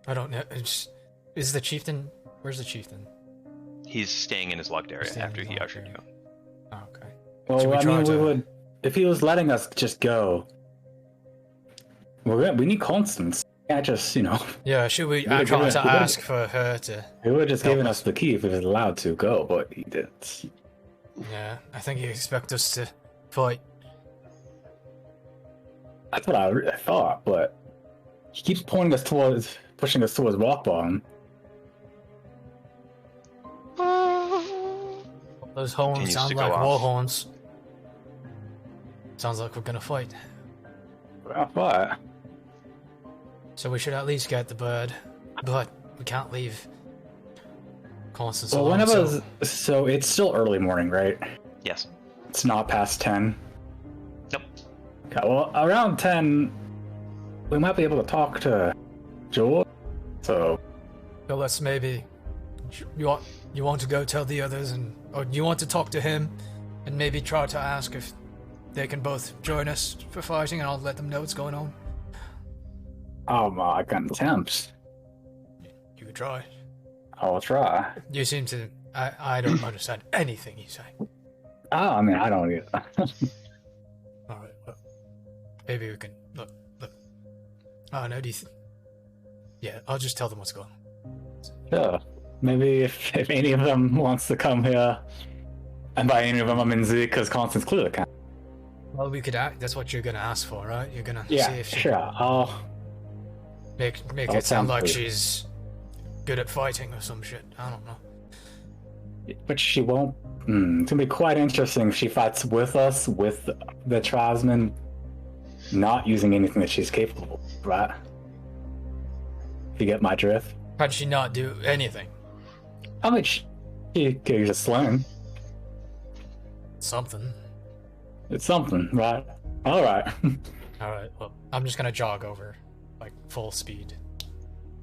I don't know. Is the chieftain? Where's the chieftain? He's staying in his logged area Staying in after his he logged ushered area. you. Oh, okay. Well, Should we I try mean, we to- would if he was letting us just go. We need Constance. Can't just, Yeah, should we Yeah, try to yeah. ask for her to? He would have just Help given us. us the key if he was allowed to go, but he didn't. Yeah, I think you expect us to fight. That's what I thought, but he keeps pushing us towards rock bottom. Those horns Continues sound to go like off. war horns. Sounds like we're gonna fight. What? So we should at least get the bird, but we can't leave Constance Well, alone. whenever so it's still early morning, right? Yes. It's not past 10. Nope. Okay, well, around 10, we might be able to talk to Joel. So, So let's maybe you want to go tell the others, or you want to talk to him, and maybe try to ask if they can both join us for fighting, and I'll let them know what's going on. I can attempt. You could try. I'll try. You seem to. I don't understand anything you say. I mean, I don't either. All right. Well, maybe we can look. Oh no, yeah, I'll just tell them what's going on. Sure. Maybe if any of them wants to come here, and by any of them I mean Zeke, because Constance clearly can. Well, we could act. That's what you're gonna ask for, right? You're gonna see Yeah, if she sure. I'll make I'll it sound like sound she's good at fighting or some shit. I don't know. But she won't. It's gonna be quite interesting if she fights with us, with the tribesmen, not using anything that she's capable of, right? If you get my drift. How'd she not do anything? How much he can just sling? Something. It's something, right? All right. Alright, well, I'm just gonna jog over, like, full speed.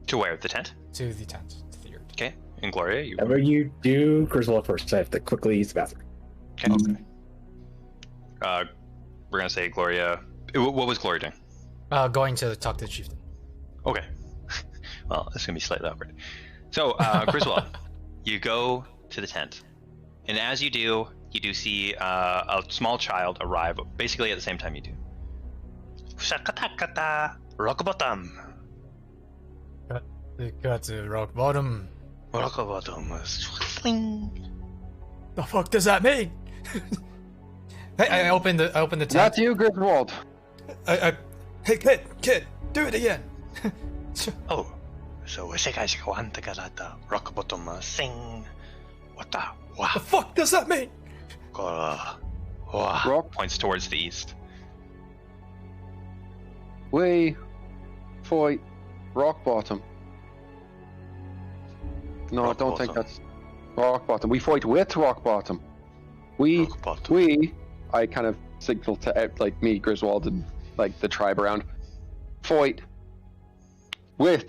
To where? The tent? To the tent, to the yurt. Okay. And Gloria, you. Whatever you do, Griswold first. I have to quickly use the bathroom. Okay. We're gonna say Gloria. What was Gloria doing? Going to talk to the chieftain. Okay. Well, it's gonna be slightly awkward. So, Griswold, you go to the tent, and as you do see a small child arrive basically at the same time you do. Shakatakata, rock bottom. Got to rock bottom. Rock bottom. Swing. The fuck does that mean? Hey, I opened the tent. That's you, Griswold. Hey, kid, do it again. Oh, so rock bottom sing. What the? Wow. The fuck does that mean? Rock. Points towards the east. We fight rock bottom. No, Rock I don't think bottom. that's rock bottom. We fight with rock bottom. We, Rock bottom. I kind of signal to like me, Griswold, and like the tribe around. Fight with.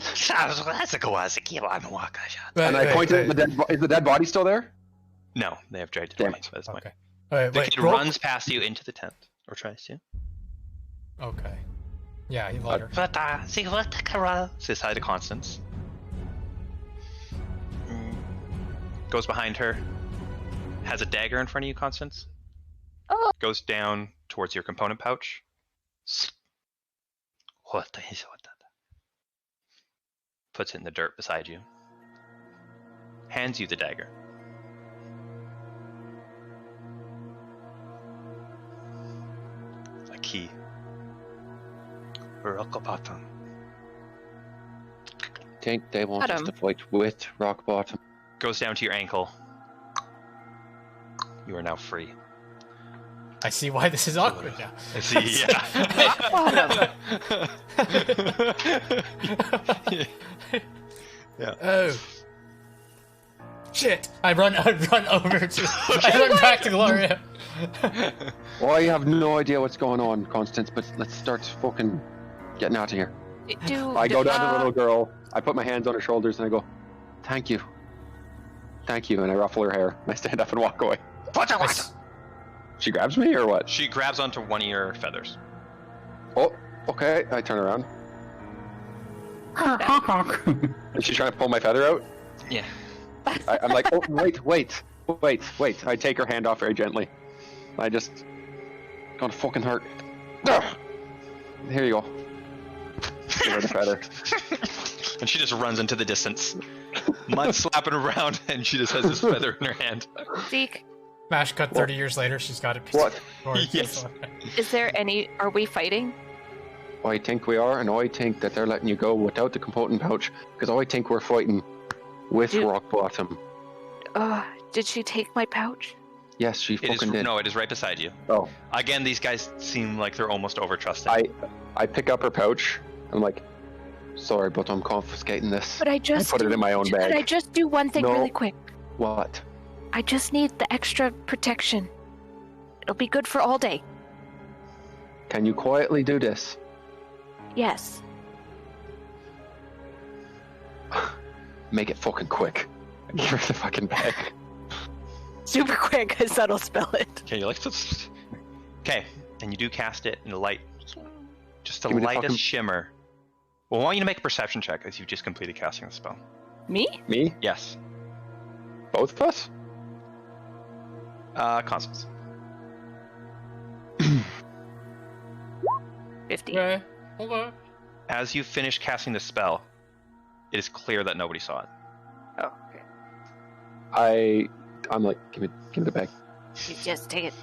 And I pointed at the dead. Is the dead body still there? No, they have dragged it Damn away it. by this point. Okay. Wait, The wait, kid rock- runs past you into the tent, or tries to. Okay. Yeah, he let her. Says hi to Constance. Goes behind her. Has a dagger in front of you, Constance. Oh. Goes down towards your component pouch. Puts it in the dirt beside you. Hands you the dagger. A key. Rock bottom. Think they want us Adam. to fight with rock bottom. Goes down to your ankle. You are now free. I see why this is awkward now. I see, yeah. Oh. Shit! I run over to. I run back to Gloria. Well, I have no idea what's going on, Constance, but let's start fucking getting out of here. I go down to the little girl, I put my hands on her shoulders, and I go, thank you. Thank you, and I ruffle her hair. I stand up and walk away. She grabs me, or what? She grabs onto one of your feathers. Oh, okay. I turn around. Is she trying to pull my feather out? Yeah. I'm like, oh, wait. I take her hand off very gently. I just... gonna fucking hurt. Ugh. Here you go. Give her the feather. And she just runs into the distance. Mud slapping around, and she just has this feather in her hand. Zeke, Smash cut 30 years later, she's got it. What? Yes. is there any... Are we fighting? I think we are, and I think that they're letting you go without the component pouch, because I think we're fighting with Dude. rock bottom. Did she take my pouch? Yes, she It is, fucking did. no, it is right beside you. Oh, Again, these guys seem like they're almost over trusting. I pick up her pouch. I'm like, sorry, but I'm confiscating this. But I just... put it in my own bag. Could I just do one thing No. really quick? What? I just need the extra protection. It'll be good for all day. Can you quietly do this? Yes. Make it fucking quick. Give her the fucking bag. Super quick, because that'll spell it. Okay, you like this? Okay, and you do cast it in the light. Just the Give me the lightest fucking- shimmer. Well, I want you to make a perception check as you've just completed casting the spell. Me? Me? Yes. Both of us? Constance. 50. Okay. As you finish casting the spell, it is clear that nobody saw it. Oh, okay. I'm like, give me the bag. You just take it.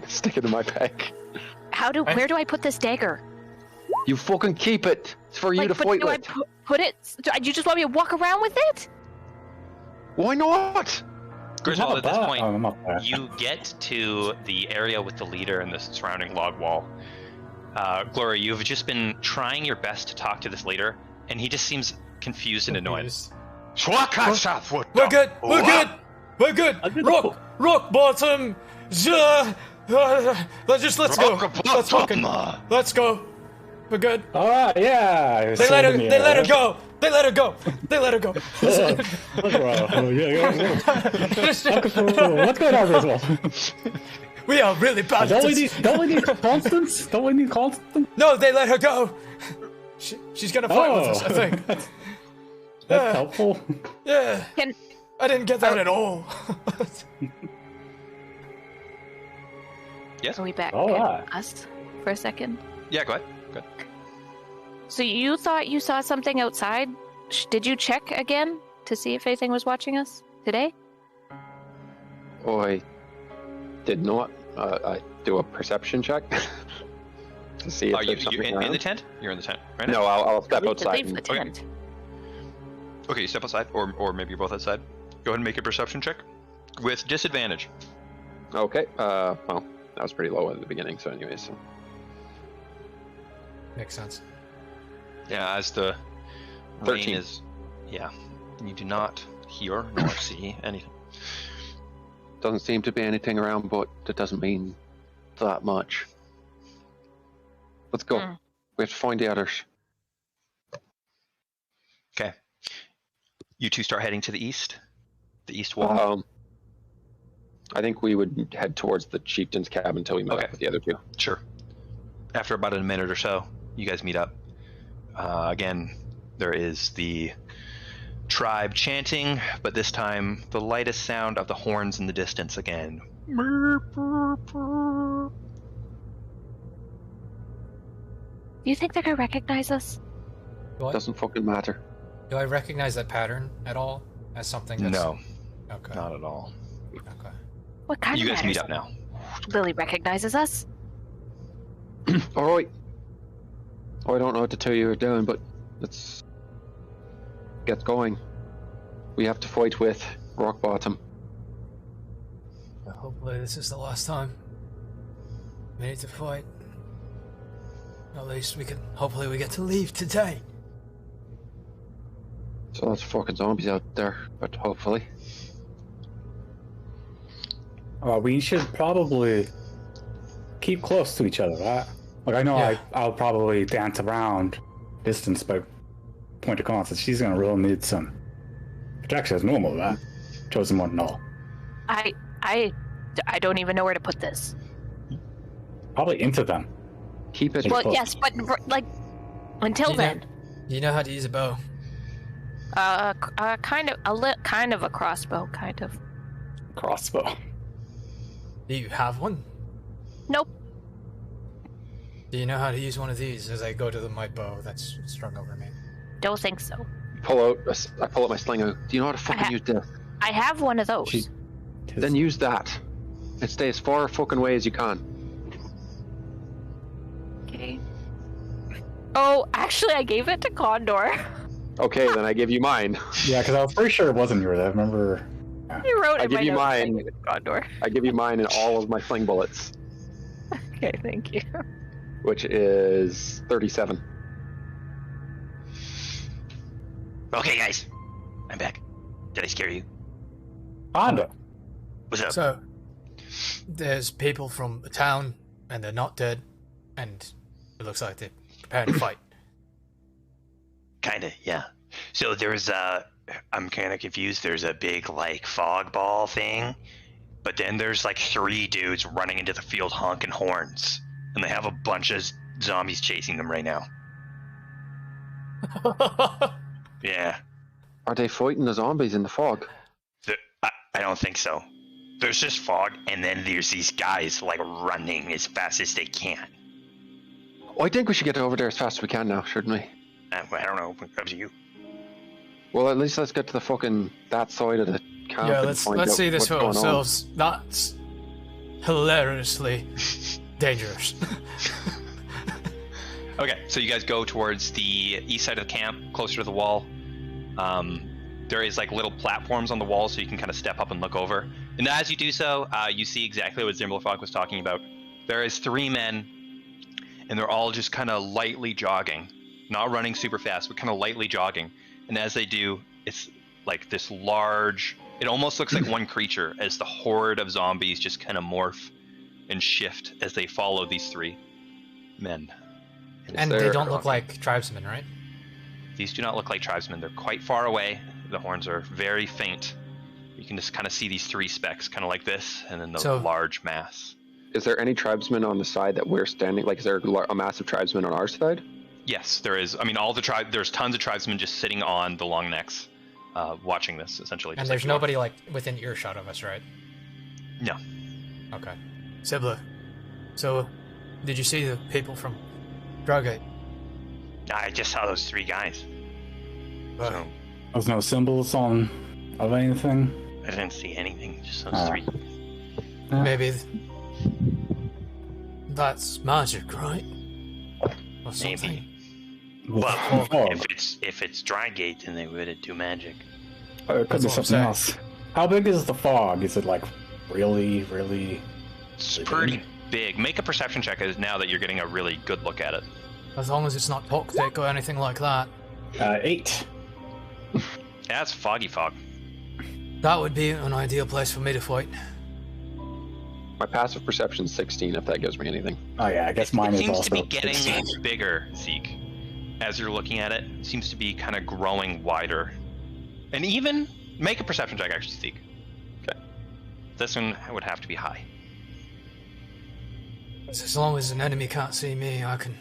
Stick it in my bag. Where do I put this dagger? You fucking keep it. It's for you to but fight do with. I put it... You just want me to walk around with it? Why not? Griswold, at this point, I'm up there. you get to the area with the leader and the surrounding log wall. Gloria, you've just been trying your best to talk to this leader, and he just seems confused and annoyed. Confused. We're good. We're good. We're good. Rock bottom. Let's go. Let's go. We're good. All right, yeah. They let her go. They let her go. They let her go. What's going on with this one? We are really bad. Don't we need Constance? Don't we need Constance? No, they let her go. She's gonna fight with us, I think. That's helpful. Yeah. I didn't get that at all. Yes? Are we back All at right. us for a second? Yeah, go ahead. So you thought you saw something outside? Did you check again to see if anything was watching us today? I did not. I do a perception check to see if Are there's you something in around. the tent? You're in the tent, right? No, I'll step We outside. leave the tent. Okay, you step outside, or maybe you're both outside. Go ahead and make a perception check with disadvantage. Okay. Well, that was pretty low at the beginning, so anyways. So. Makes sense. Yeah, as the 13. rain is, yeah, you do not hear nor see anything. Doesn't seem to be anything around, but that doesn't mean that much. Let's go. We have to find the others. Okay, you two start heading to the east wall. I think we would head towards the chieftain's cabin until we met up with the other two. Sure. After about a minute or so, you guys meet up. Again, there is the tribe chanting, but this time the lightest sound of the horns in the distance again. Do you think they're gonna recognize us? Doesn't fucking matter. Do I recognize that pattern at all as something that's... No, Okay. not at all. Okay. What kind You of guys meet matters? up now. Lily recognizes us. All right. Oh, I don't know what the two of you are doing, but let's get going. We have to fight with Rock Bottom. Well, hopefully this is the last time we need to fight. At least hopefully we get to leave today. So lots of fucking zombies out there, but hopefully. We should probably keep close to each other, right? Like, I know Yeah. I'll probably dance around distance by point of Constance. She's gonna really need some protection as normal, right? Chosen one, no. I don't even know where to put this. Probably into them. Keep it Well, close. yes, but like until then, You know how to use a bow. kind of a crossbow, kind of. Crossbow. Do you have one? Nope. Do you know how to use one of these as I go to my bow that's strung over me? Don't think so. I pull out my sling out. Do you know how to fucking use this? I have one of those. Then use that. And stay as far fucking away as you can. Okay. Oh, actually, I gave it to Condor. Okay, then I give you mine. Yeah, because I was pretty sure it wasn't yours. I remember. You wrote I in give my you notes I mine. gave it to Condor. I give you mine and all of my sling bullets, Okay, thank you. which is 37. Okay, guys, I'm back. Did I scare you? Honda. What's up? So, there's people from the town, and they're not dead, and it looks like they're preparing to fight. Kinda, yeah. So there's I'm kind of confused. There's a big like fog ball thing, but then there's like 3 dudes running into the field honking horns, and they have a bunch of zombies chasing them right now. Yeah. Are they fighting the zombies in the fog? I don't think so. There's just fog, and then there's these guys like running as fast as they can. Oh, I think we should get over there as fast as we can now, shouldn't we? I don't know. Up to you. Well, at least let's get to the fucking that side of the camp. Yeah, and let's find out see this what's for going on. ourselves. That's hilariously dangerous. Okay, so you guys go towards the east side of the camp, closer to the wall. There is like little platforms on the wall, so you can kind of step up and look over. And as you do so, you see exactly what Zimblefog was talking about. There is 3 men, and they're all just kind of lightly jogging. not running super fast, but kind of lightly jogging. And as they do, it's like this large, it almost looks like one creature as the horde of zombies just kind of morph and shift as they follow these three men. And they don't look like tribesmen, right? These do not look like tribesmen. They're quite far away. The horns are very faint. You can just kind of see these three specks, kind of like this, and then the large mass. Is there any tribesmen on the side that we're standing? Like, is there a massive tribesman on our side? Yes, there is. I mean, there's tons of tribesmen just sitting on the long necks, watching this, essentially. And there's nobody, like, within earshot of us, right? No. Okay. Sibla, so did you see the people from Dragate? I just saw those three guys. Right. So There's no symbols of anything? I didn't see anything, just those three. Maybe that's magic, right? Or something. Maybe. Well, if it's Drygate, then they would do magic. It could be something else. How big is the fog? Is it like really, really? It's pretty big. Make a perception check now that you're getting a really good look at it. As long as it's not toxic or anything like that. 8. Yeah, it's foggy fog. That would be an ideal place for me to fight. My passive perception is 16, if that gives me anything. Oh yeah, I guess mine is seems also to be getting 16. bigger, Zeke. As you're looking at it, it seems to be kind of growing wider. And even make a perception check, actually, Zeke. Okay. This one would have to be high. As long as an enemy can't see me, I can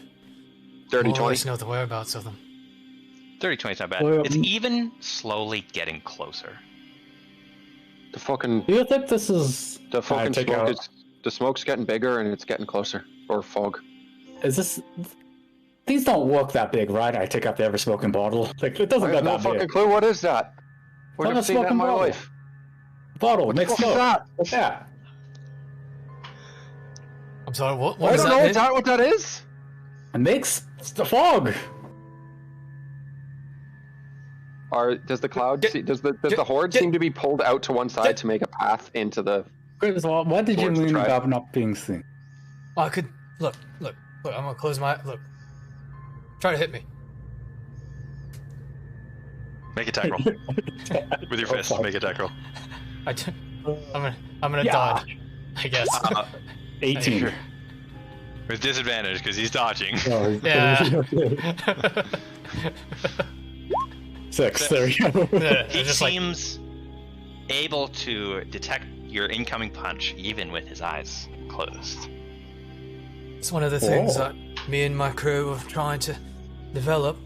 Dirty always 20. know the whereabouts of them. 30-20 is not bad. Well, It's even slowly getting closer. The fucking Do you think this is? the fucking take smoke out- is the smoke's getting bigger and it's getting closer. Or fog. Is this? These don't look that big, right? I take out the ever-smoking bottle. Like it doesn't I get have no that fucking big. clue. What is that? I've Not never a seen that in smoking my bottle. life. Bottle What the mixed fuck is up. that? Yeah. I'm sorry, what I is don't know. that? Is that what that is? It makes the fog. Or does the cloud? Does the horde seem to be pulled out to one side to make a path into the? So what did you Towards the mean tribe. about not being seen? I could look. I'm gonna close my look. Try to hit me. Make a tackle. With your fist, make a tackle. I'm gonna Yeah. dodge. I guess. 18. With disadvantage, because he's dodging. Oh, Yeah. 6. There you go. Yeah, He just like, seems able to detect your incoming punch, even with his eyes closed. it's one of the things Oh. that me and my crew are trying to develop.